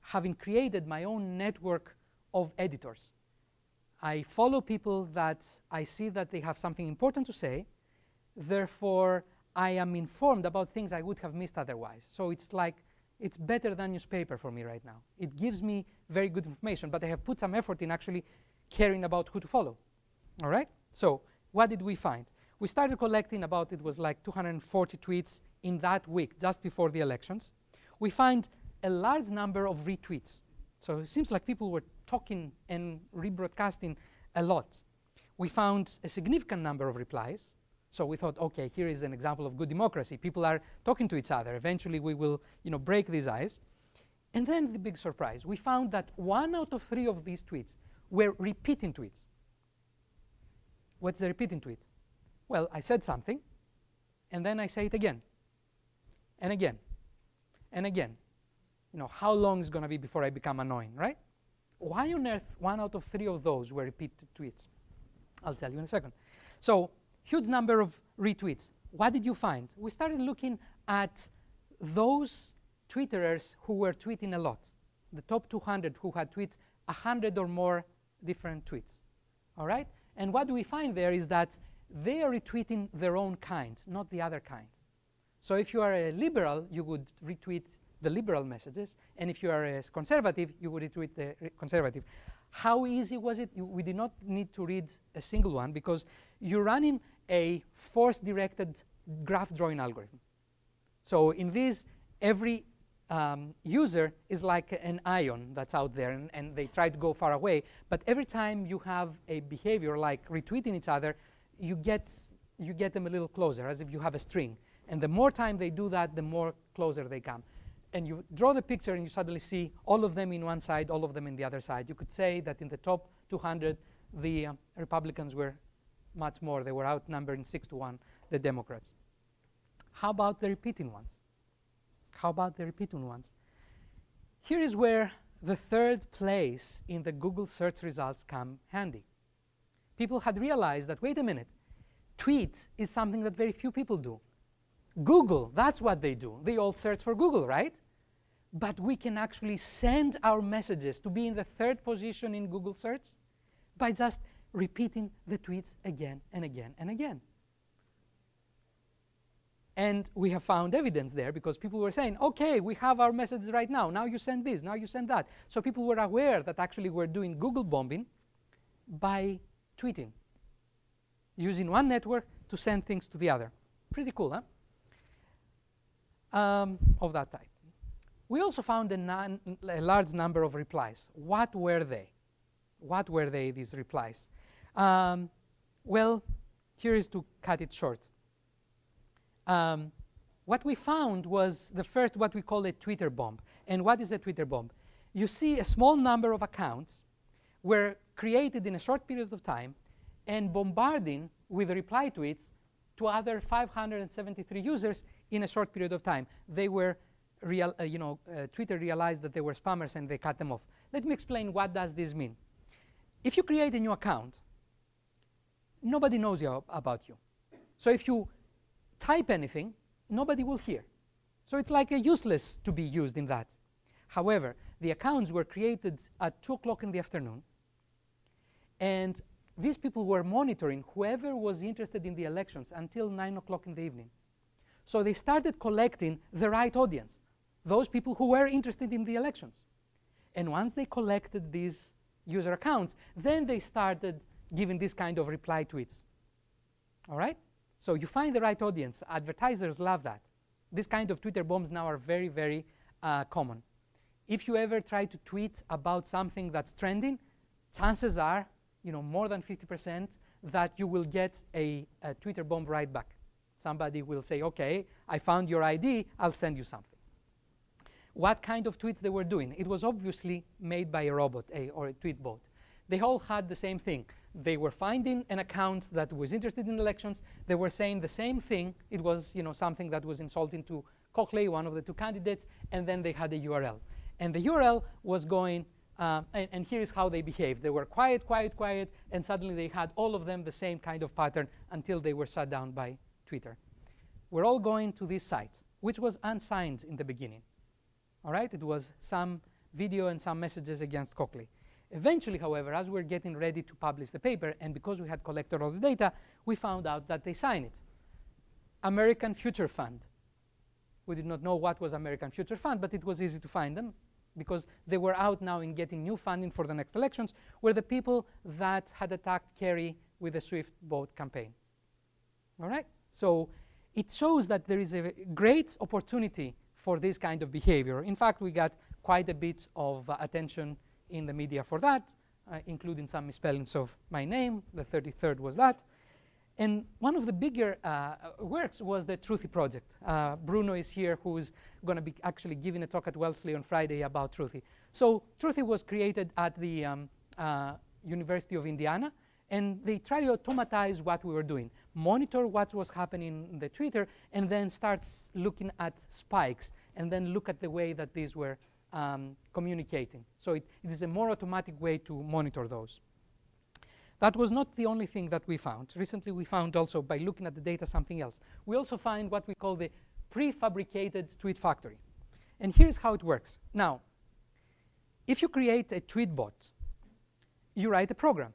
having created my own network of editors. I follow people that I see that they have something important to say. Therefore, I am informed about things I would have missed otherwise. So it's like, it's better than newspaper for me right now. It gives me very good information, but I have put some effort in actually caring about who to follow. All right? So what did we find? we started collecting about, it was like 240 tweets in that week, just before the elections. We find a large number of retweets. So it seems like people were talking and rebroadcasting a lot. We found a significant number of replies. So we thought, okay, here is an example of good democracy. People are talking to each other. Eventually, we will, break these ice. And then the big surprise. We found that 1 out of 3 of these tweets were repeating tweets. What's a repeating tweet? Well, I said something, and then I say it again, and again, and again. How long is it going to be before I become annoying, right? Why on earth 1 out of 3 of those were repeated tweets? I'll tell you in a second. So, huge number of retweets. What did you find? We started looking at those Twitterers who were tweeting a lot. The top 200 who had tweets 100 or more different tweets. All right? And what do we find there is that they are retweeting their own kind, not the other kind. So if you are a liberal, you would retweet the liberal messages. And if you are a conservative, you would retweet the conservative. How easy was it? We did not need to read a single one because you're running a force-directed graph drawing algorithm. So in this, every user is like an ion that's out there, and they try to go far away. But every time you have a behavior like retweeting each other, you get them a little closer, as if you have a string. And the more time they do that, the more closer they come. And you draw the picture, and you suddenly see all of them in one side, all of them in the other side. You could say that in the top 200, the Republicans were much more. They were outnumbered 6-1, the Democrats. How about the repeating ones? How about the repeating ones? Here is where the third place in the Google search results come handy. People had realized that, wait a minute, tweet is something that very few people do. Google, that's what they do. They all search for Google, right? But we can actually send our messages to be in the third position in Google search by just repeating the tweets again and again and again. And we have found evidence there because people were saying, okay, we have our messages right now. Now you send this, now you send that. So people were aware that actually we're doing Google bombing by tweeting, using one network to send things to the other. Pretty cool, huh? Of that type. We also found a large number of replies. What were they? What were they, these replies? Well, here is to cut it short. What we found was the first, what we call a Twitter bomb. And what is a Twitter bomb? You see a small number of accounts were created in a short period of time and bombarding with reply tweets to other 573 users in a short period of time. They were, Twitter realized that they were spammers and they cut them off. Let me explain what does this mean. If you create a new account, nobody knows about you. So if you type anything, nobody will hear. So it's like useless to be used in that. However, the accounts were created at 2 o'clock in the afternoon, and these people were monitoring whoever was interested in the elections until 9 o'clock in the evening. So they started collecting the right audience, those people who were interested in the elections. And once they collected these user accounts, then they started giving this kind of reply tweets. All right? So you find the right audience. Advertisers love that. This kind of Twitter bombs now are very, very common. If you ever try to tweet about something that's trending, chances are, more than 50% that you will get a Twitter bomb right back. Somebody will say, okay, I found your ID, I'll send you something. What kind of tweets they were doing? It was obviously made by a robot or a tweet bot. They all had the same thing. They were finding an account that was interested in elections. They were saying the same thing. It was something that was insulting to Cockley, one of the two candidates, and then they had a URL. And the URL was going, and here is how they behaved. They were quiet, quiet, quiet, and suddenly they had all of them the same kind of pattern until they were shut down by Twitter. We're all going to this site, which was unsigned in the beginning. All right? It was some video and some messages against Cockley. Eventually, however, as we're getting ready to publish the paper, and because we had collected all the data, we found out that they signed it. American Future Fund. We did not know what was American Future Fund, but it was easy to find them because they were out now in getting new funding for the next elections, were the people that had attacked Kerry with the Swift boat campaign. All right? So it shows that there is a great opportunity for this kind of behavior. In fact, we got quite a bit of attention in the media for that, including some misspellings of my name. The 33rd was that. And one of the bigger works was the Truthy project. Bruno is here, who is going to be actually giving a talk at Wellesley on Friday about Truthy. So Truthy was created at the University of Indiana, and they try to automatize what we were doing, monitor what was happening in the Twitter, and then starts looking at spikes, and then look at the way that these were communicating. So it is a more automatic way to monitor those. That was not the only thing that we found. Recently, we found also, by looking at the data, something else. We also find what we call the prefabricated tweet factory. And here's how it works. Now, if you create a tweet bot, you write a program.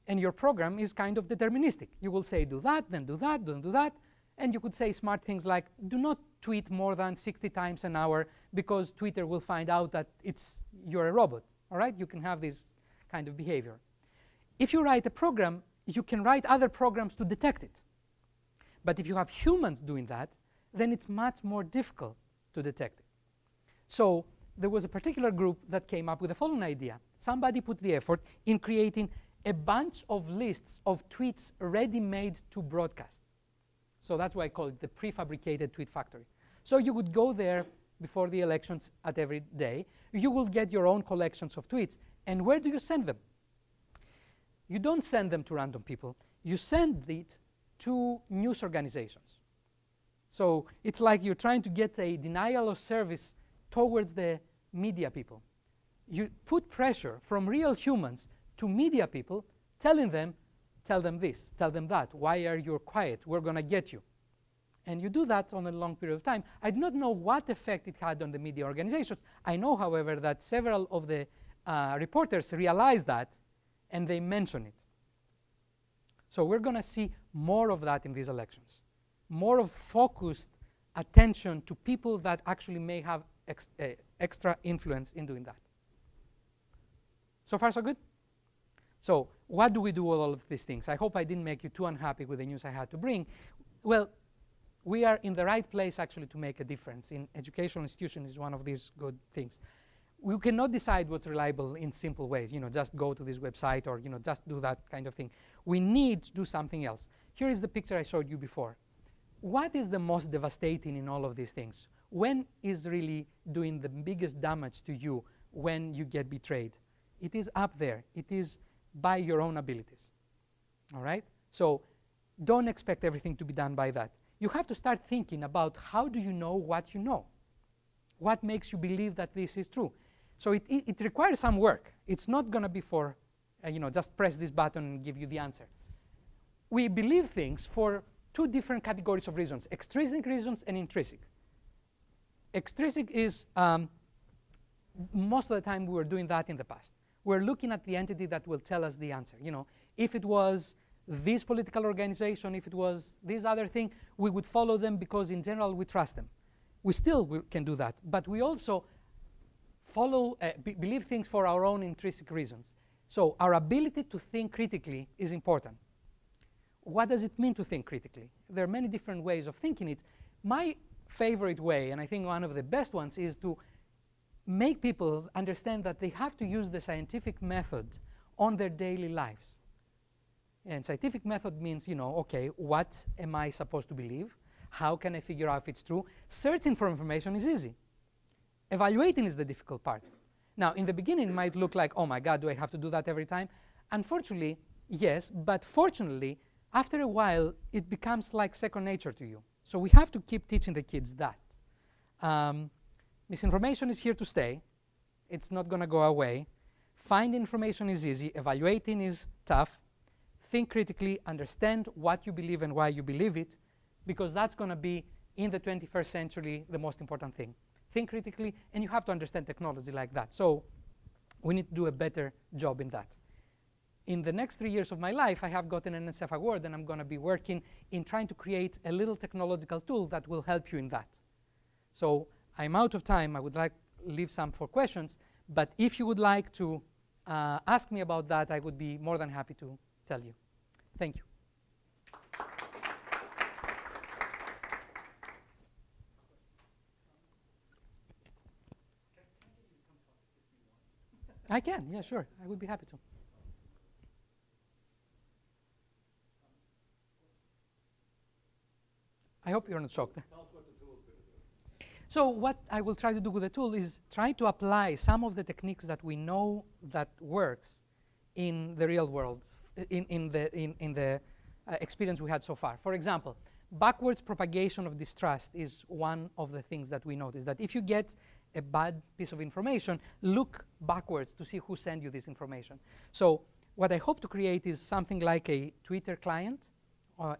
And your program is kind of deterministic. You will say, do that, then do that, then do that. And you could say smart things like, do not tweet more than 60 times an hour, because Twitter will find out that you're a robot. All right? You can have this kind of behavior. If you write a program, you can write other programs to detect it. But if you have humans doing that, then it's much more difficult to detect it. So there was a particular group that came up with the following idea. Somebody put the effort in creating a bunch of lists of tweets ready-made to broadcast. So that's why I call it the prefabricated tweet factory. So you would go there before the elections at every day. You will get your own collections of tweets. And where do you send them? You don't send them to random people. You send it to news organizations. So it's like you're trying to get a denial of service towards the media people. You put pressure from real humans to media people, telling them, tell them this, tell them that. Why are you quiet? We're going to get you. And you do that on a long period of time. I do not know what effect it had on the media organizations. I know, however, that several of the reporters realized that, and they mention it. So we're going to see more of that in these elections. More of focused attention to people that actually may have extra influence in doing that. So far, so good? So what do we do with all of these things? I hope I didn't make you too unhappy with the news I had to bring. Well, we are in the right place, actually, to make a difference. In educational institutions is one of these good things. We cannot decide what's reliable in simple ways. Just go to this website, or just do that kind of thing. We need to do something else. Here is the picture I showed you before. What is the most devastating in all of these things? When is really doing the biggest damage to you when you get betrayed? It is up there. It is by your own abilities. All right? So don't expect everything to be done by that. You have to start thinking about, how do you know what you know? What makes you believe that this is true? So it requires some work. It's not going to be for, just press this button and give you the answer. We believe things for two different categories of reasons: extrinsic reasons and intrinsic. Extrinsic is, most of the time we were doing that in the past. We're looking at the entity that will tell us the answer. If it was this political organization, if it was this other thing, we would follow them because in general we trust them. We still can do that, but we also believe things for our own intrinsic reasons. So our ability to think critically is important. What does it mean to think critically? There are many different ways of thinking it. My favorite way, and I think one of the best ones, is to make people understand that they have to use the scientific method on their daily lives. And scientific method means, okay, what am I supposed to believe? How can I figure out if it's true? Searching for information is easy. Evaluating is the difficult part. Now, in the beginning, it might look like, oh my God, do I have to do that every time? Unfortunately, yes, but fortunately, after a while, it becomes like second nature to you. So we have to keep teaching the kids that. Misinformation is here to stay. It's not going to go away. Finding information is easy. Evaluating is tough. Think critically. Understand what you believe and why you believe it, because that's going to be, in the 21st century, the most important thing. Think critically, and you have to understand technology like that. So we need to do a better job in that. In the next 3 years of my life, I have gotten an NSF award, and I'm going to be working in trying to create a little technological tool that will help you in that. So I'm out of time. I would like to leave some for questions, but if you would like to ask me about that, I would be more than happy to tell you. Thank you. I can, yeah, sure. I would be happy to. I hope you're not shocked. Tell us what the tool is going to do. So what I will try to do with the tool is try to apply some of the techniques that we know that works in the real world, in the experience we had so far. For example, backwards propagation of distrust is one of the things that we notice, that if you get a bad piece of information, look backwards to see who sent you this information. So what I hope to create is something like a Twitter client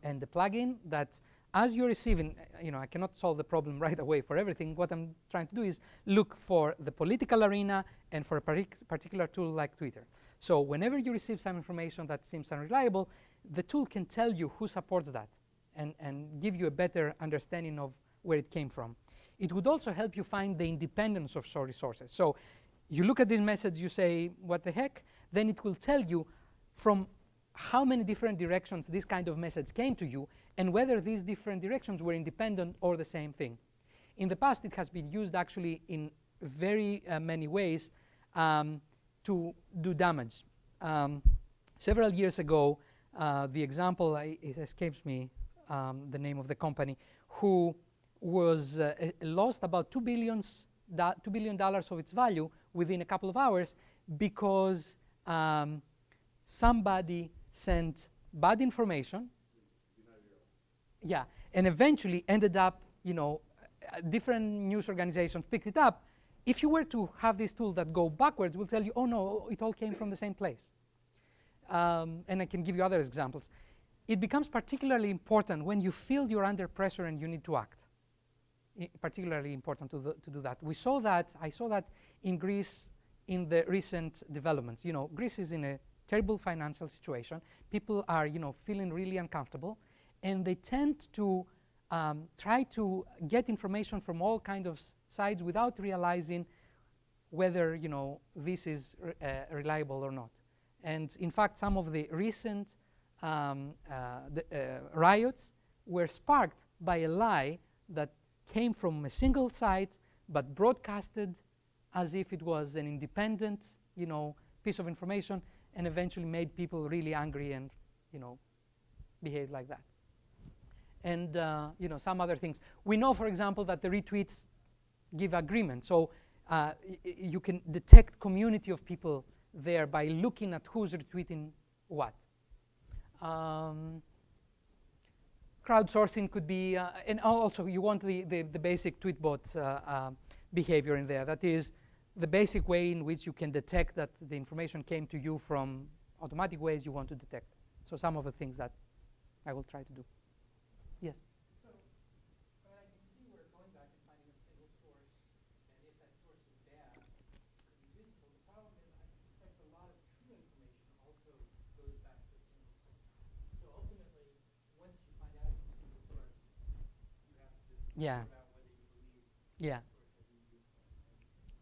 and a plugin that as you're receiving, I cannot solve the problem right away for everything. What I'm trying to do is look for the political arena and for a particular tool like Twitter. So whenever you receive some information that seems unreliable, the tool can tell you who supports that and give you a better understanding of where it came from. It would also help you find the independence of sources. So you look at this message, you say, what the heck? Then it will tell you from how many different directions this kind of message came to you and whether these different directions were independent or the same thing. In the past, it has been used actually in very many ways to do damage. Several years ago, the example, it escapes me the name of the company, who was lost about $2 billion of its value within a couple of hours because somebody sent bad information. Yeah, and eventually ended up, different news organizations picked it up. If you were to have this tool that go backwards, will tell you, oh no, it all came from the same place. And I can give you other examples. It becomes particularly important when you feel you're under pressure and you need to act. Particularly important to do that. I saw that in Greece in the recent developments. Greece is in a terrible financial situation. People are, feeling really uncomfortable, and they tend to try to get information from all kinds of sides without realizing whether, this is reliable or not. And in fact, some of the recent riots were sparked by a lie that came from a single site, but broadcasted as if it was an independent, piece of information, and eventually made people really angry and, behave like that. And some other things. We know, for example, that the retweets give agreement. So you can detect community of people there by looking at who's retweeting what. Crowdsourcing could be, and also you want the basic tweetbot behavior in there. That is the basic way in which you can detect that the information came to you from automatic ways you want to detect. So some of the things that I will try to do. Yes? So, I can see where going back and finding a single source, and if that source is bad, could be useful. The problem is I suspect a lot of true information also goes back to a single source. So ultimately, once you find out it's a single source, you have to think about whether you believe Yeah. the source has been useful.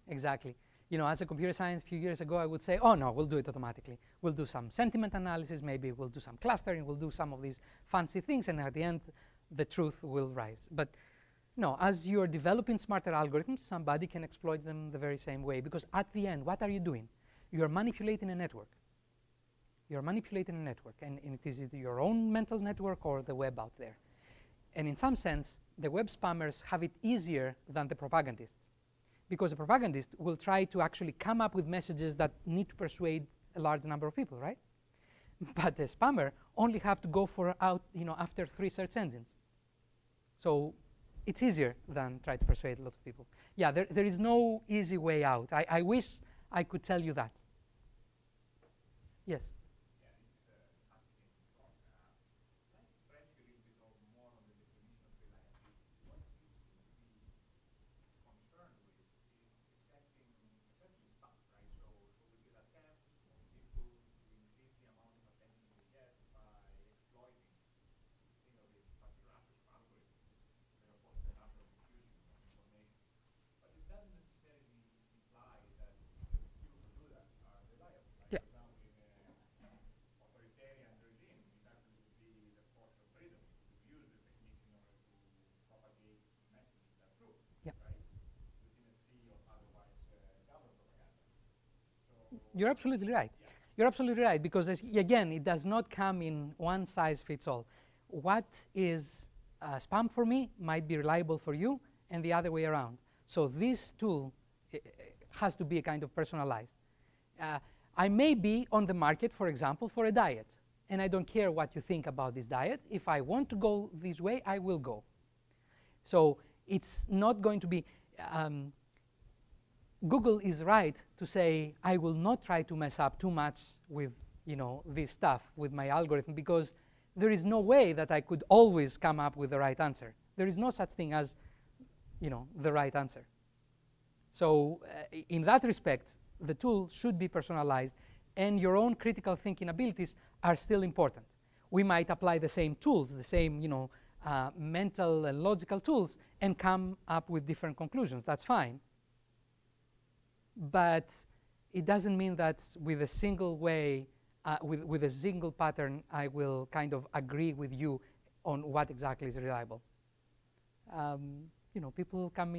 Exactly. As a computer science a few years ago, I would say, oh no, we'll do it automatically. We'll do some sentiment analysis, maybe we'll do some clustering, we'll do some of these fancy things, and at the end, the truth will rise. But no, as you're developing smarter algorithms, somebody can exploit them the very same way, because at the end, what are you doing? You're manipulating a network. You're manipulating a network, and it is either your own mental network or the web out there. And in some sense, the web spammers have it easier than the propagandists, because the propagandist will try to actually come up with messages that need to persuade a large number of people, right? But the spammer only have to go for after 3 search engines. So it's easier than try to persuade a lot of people. Yeah, there is no easy way out. I wish I could tell you that. Yes? You're absolutely right. You're absolutely right, because again, it does not come in one size fits all. What is spam for me might be reliable for you, and the other way around. So this tool has to be a kind of personalized. I may be on the market, for example, for a diet, and I don't care what you think about this diet. If I want to go this way, I will go. So it's not going to be... Google is right to say, I will not try to mess up too much with this stuff, with my algorithm, because there is no way that I could always come up with the right answer. There is no such thing as the right answer. So in that respect, the tool should be personalized, and your own critical thinking abilities are still important. We might apply the same tools, the same mental and logical tools, and come up with different conclusions. That's fine. But it doesn't mean that with a single way, with a single pattern, I will kind of agree with you on what exactly is reliable. People come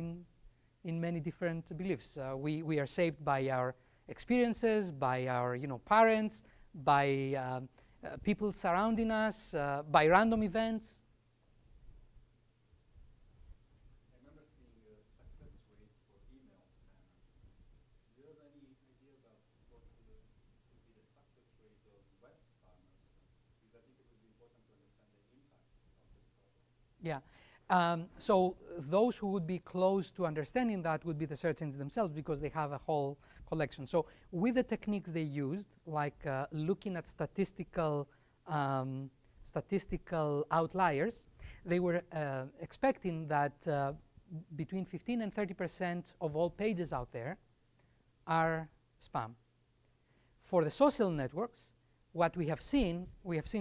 in many different beliefs. We are shaped by our experiences, by our parents, by people surrounding us, by random events. Yeah. So those who would be close to understanding that would be the search engines themselves, because they have a whole collection. So with the techniques they used, like looking at statistical outliers, they were expecting that between 15 and 30% of all pages out there are spam. For the social networks, what we have seen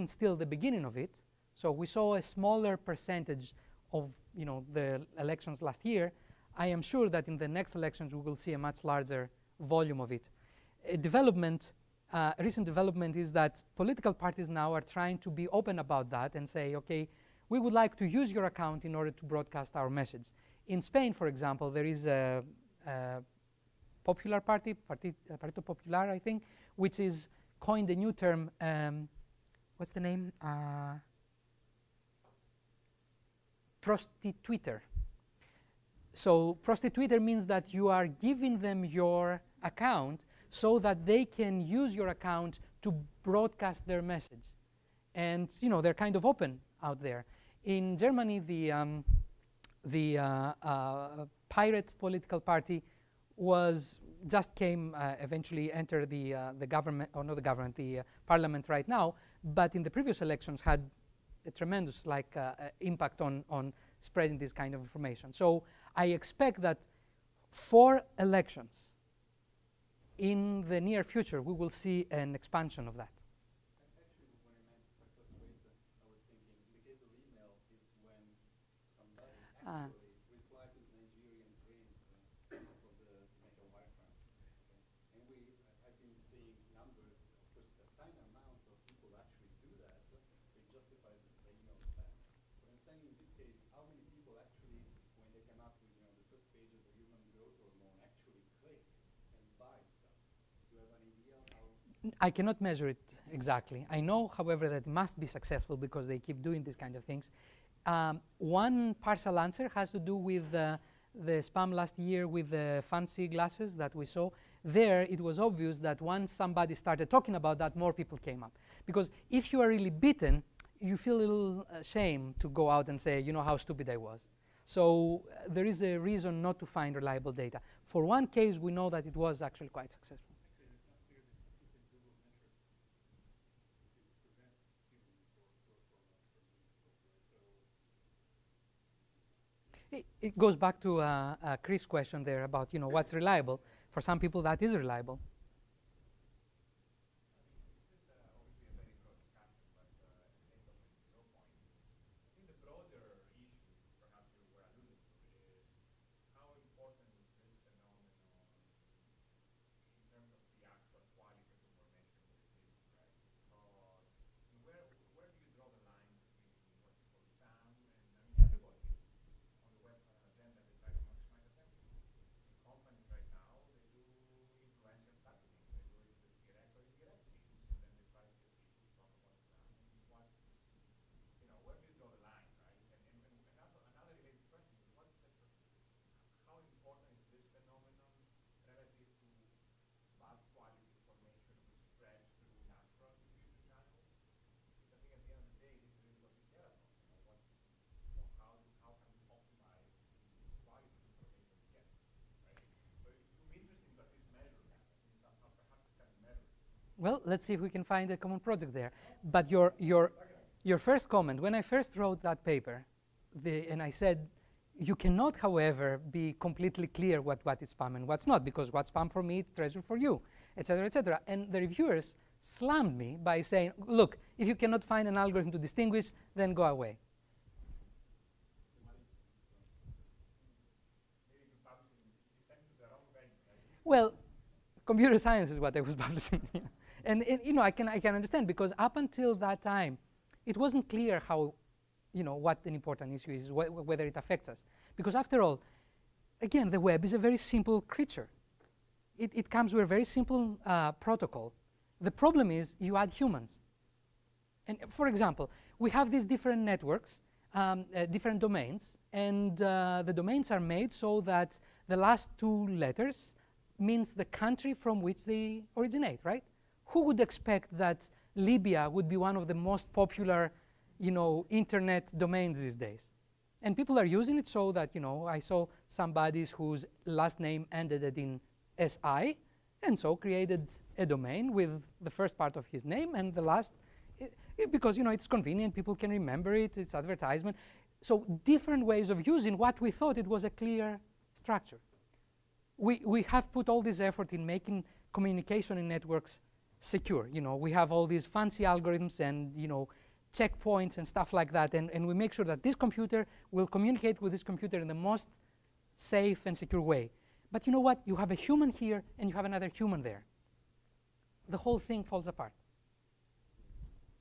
still the beginning of it. So we saw a smaller percentage of the elections last year. I am sure that in the next elections we will see a much larger volume of it. A recent development is that political parties now are trying to be open about that and say, okay, we would like to use your account in order to broadcast our message. In Spain, for example, there is a popular party, Partido Popular, I think, which is coined a new term. What's the name? Prostituter. So prostituter means that you are giving them your account so that they can use your account to broadcast their message. And they're kind of open out there. In Germany, the pirate political party eventually entered the government, or not the government, the parliament right now, but in the previous elections had a tremendous impact on spreading this kind of information. So I expect that for elections in the near future, we will see an expansion of that. Actually, when I meant success rate, I was thinking, in the case of email, is when somebody actually replied to the Nigerian dreams for the national wire transfer. And I've been seeing numbers, of course, a tiny amount of people actually do that. It justifies the email spam. But I'm saying in this case, how many people actually, when they come up with the first pages of human growth hormone, actually click and buy stuff? Do you have an idea how? I cannot measure it exactly. I know, however, that it must be successful because they keep doing these kind of things. One partial answer has to do with the spam last year with the fancy glasses that we saw. There, it was obvious that once somebody started talking about that, more people came up. Because if you are really beaten, you feel a little ashamed to go out and say, how stupid I was. So there is a reason not to find reliable data. For one case, we know that it was actually quite successful. It goes back to Chris' question there about what's reliable. For some people, that is reliable. Well, let's see if we can find a common project there. But your first comment, when I first wrote that paper, and I said, you cannot, however, be completely clear what is spam and what's not, because what's spam for me, it's treasure for you, etc., etc. And the reviewers slammed me by saying, look, if you cannot find an algorithm to distinguish, then go away. Well, computer science is what I was publishing. And you know, I can understand, because up until that time, it wasn't clear how, you know, what an important issue is, whether it affects us. Because after all, again, the web is a very simple creature. It comes with a very simple protocol. The problem is you add humans. And for example, we have these different networks, different domains, and the domains are made so that the last two letters means the country from which they originate, right? Who would expect that Libya would be one of the most popular, you know, internet domains these days? And people are using it so that, you know, I saw somebody's whose last name ended in SI, and so created a domain with the first part of his name and the last, because, you know, it's convenient, people can remember it, it's advertisement. So different ways of using what we thought it was a clear structure. We have put all this effort in making communication in networks secure. You know, we have all these fancy algorithms and, you know, checkpoints and stuff like that, and we make sure that this computer will communicate with this computer in the most safe and secure way. But you know what? You have a human here and you have another human there. The whole thing falls apart.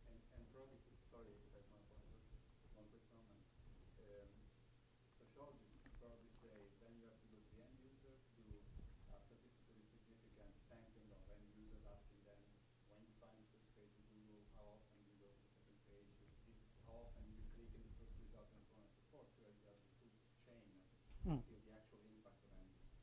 And probably, sorry if I might want just one quick comment. Sociologists probably say then you have to go to the end user, do statistically significant sampling of end users, asking them when you find the first page in Google, how often you go to the second page, how often you click in the first result, and so on and so forth. So you have the full chain of the actual impact of end users.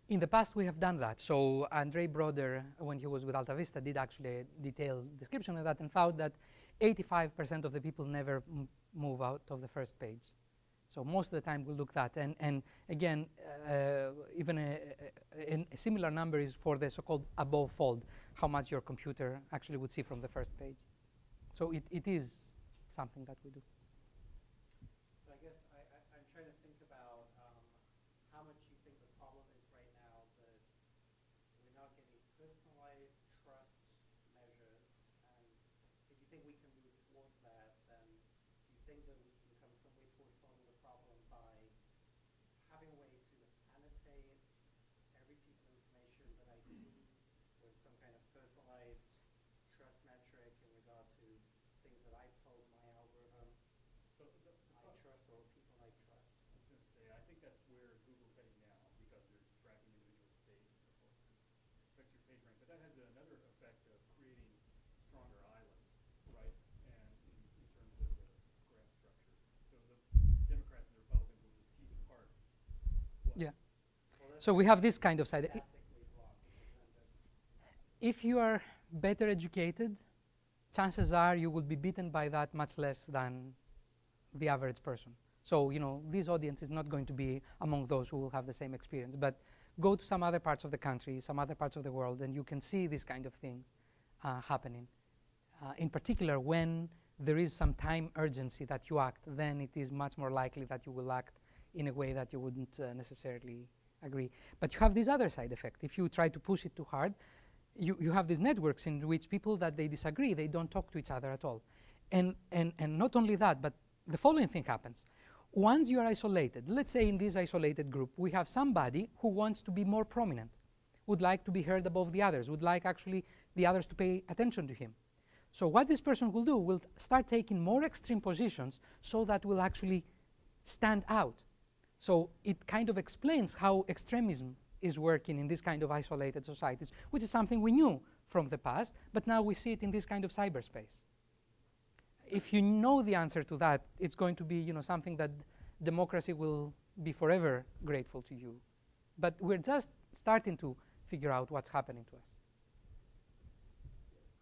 In the past, we have done that. So Andre Broder, when he was with Alta Vista, did actually a detailed description of that and found that 85% of the people never move out of the first page. So most of the time, we'll look at that. And again, even a similar number is for the so-called above fold, how much your computer actually would see from the first page. So it is something that we do. So I guess I'm trying to think about how much you think the problem is right now that we're not getting personalized trust measures, and if you think we can move towards that, then do you think that we can come some way towards solving the problem by having a way to annotate every piece of information that I do with some kind of personalized trust metric in regard to things that I've told my algorithm I trust or people I trust? I was going to say, I think that's where Google's heading now, because they're tracking individual states and so forth. Affects your page rank, but that has another effect of creating stronger islands, right? And in terms of the graph structure. So the Democrats and the Republicans will just tease apart. Yeah. So we have this kind of side. If you are better educated, chances are you will be beaten by that much less than the average person. So, you know, this audience is not going to be among those who will have the same experience. But go to some other parts of the country, some other parts of the world, and you can see this kind of thing happening. In particular, when there is some time urgency that you act, then it is much more likely that you will act in a way that you wouldn't necessarily agree. But you have this other side effect. If you try to push it too hard, you have these networks in which people that they disagree, they don't talk to each other at all. And not only that, but the following thing happens. Once you are isolated, let's say in this isolated group, we have somebody who wants to be more prominent, would like to be heard above the others, would like actually the others to pay attention to him. So what this person will do will start taking more extreme positions so that will actually stand out. So it kind of explains how extremism is working in this kind of isolated societies, which is something we knew from the past, but now we see it in this kind of cyberspace. If you know the answer to that, it's going to be, you know, something that democracy will be forever grateful to you. But we're just starting to figure out what's happening to us.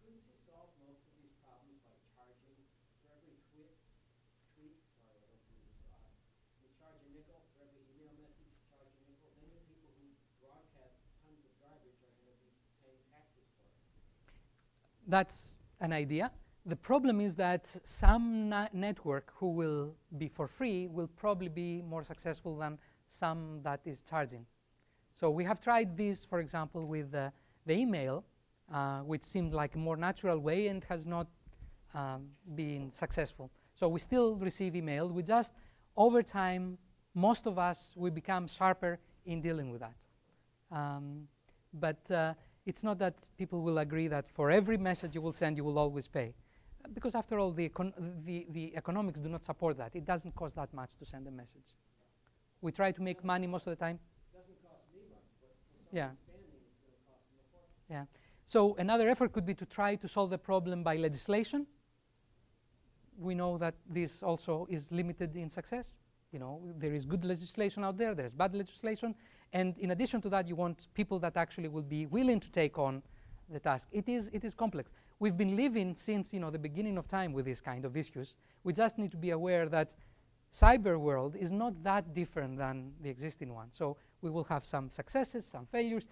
Couldn't you solve most of these problems by charging for every tweet? Sorry, I don't do this. You charge a nickel for every email message. Charge a nickel. Then the people who broadcast tons of garbage are going to be paying taxes for it. that's an idea. The problem is that some network who will be for free will probably be more successful than some that is charging. So we have tried this, for example, with the email, which seemed like a more natural way and has not been successful. So we still receive email. We just, over time, most of us, we become sharper in dealing with that. But it's not that people will agree that for every message you will send, you will always pay. Because after all, the economics do not support that. It doesn't cost that much to send a message. We try to make money most of the time. It doesn't cost me much, but for Yeah. someone expanding, it's going to cost them a fortune. Yeah. So another effort could be to try to solve the problem by legislation. We know that this also is limited in success. You know, there is good legislation out there, there's bad legislation, and in addition to that, you want people that actually will be willing to take on the task. It is complex. We've been living since, you know, the beginning of time with these kind of issues. We just need to be aware that cyber world is not that different than the existing one. So we will have some successes, some failures.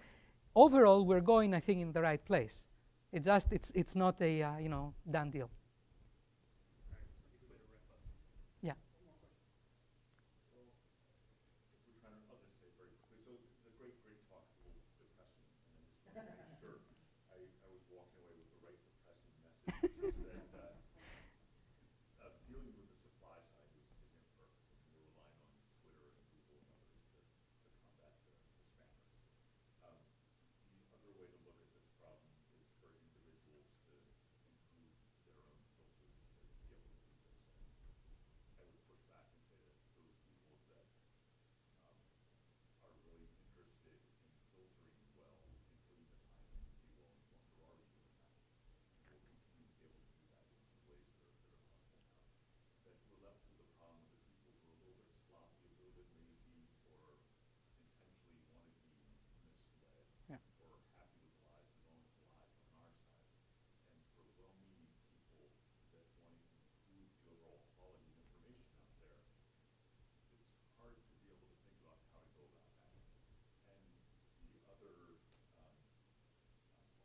Overall, we're going, I think, in the right place. It's just, it's not a, you know, done deal. Yeah. I'll just say very quickly, so the great talk, the question, and then just want to make sure I was walking away with the right depressing message, which is that dealing with the supply side is imperfect, and we're relying on Twitter and Google and others to combat the spammers. The other way to look at this problem is for individuals to improve their own filters to be able to do this. And I would push back and say that those people that are really interested in filtering well, including the time and be willing to are already doing that, will continue to be able to do that in ways that are helpful now. That we're left with the problem of the people who are a little bit sloppy, a little bit lazy, or intentionally want to be misled, Yeah. or happy with lies and going with lies on our side. And for well-meaning people that want to improve the overall quality of information out there, it's hard to be able to think about how to go about that. And the other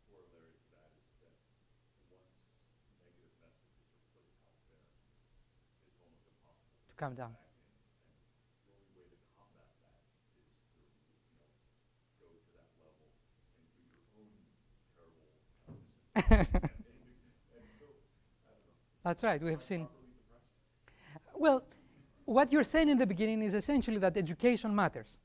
corollary to that is that once negative messages are put out there, it's almost impossible To come down. back in. And the only way to combat that is to, go to that level and do your own terrible misinformation. and so, I don't know. That's right. We have seen. Properly depressed. Well, what you're saying in the beginning is essentially that education matters,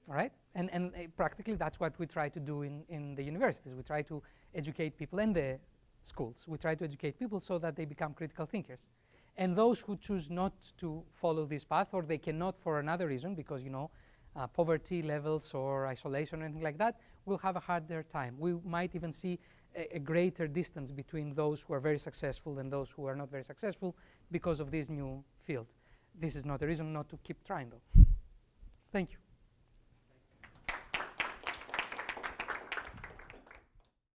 all right? And practically that's what we try to do in the universities. We try to educate people in the schools. We try to educate people so that they become critical thinkers. And those who choose not to follow this path, or they cannot for another reason, because, you know, poverty levels or isolation or anything like that, will have a harder time. We might even see a greater distance between those who are very successful and those who are not very successful because of this new field. This is not a reason not to keep trying, though. Thank you.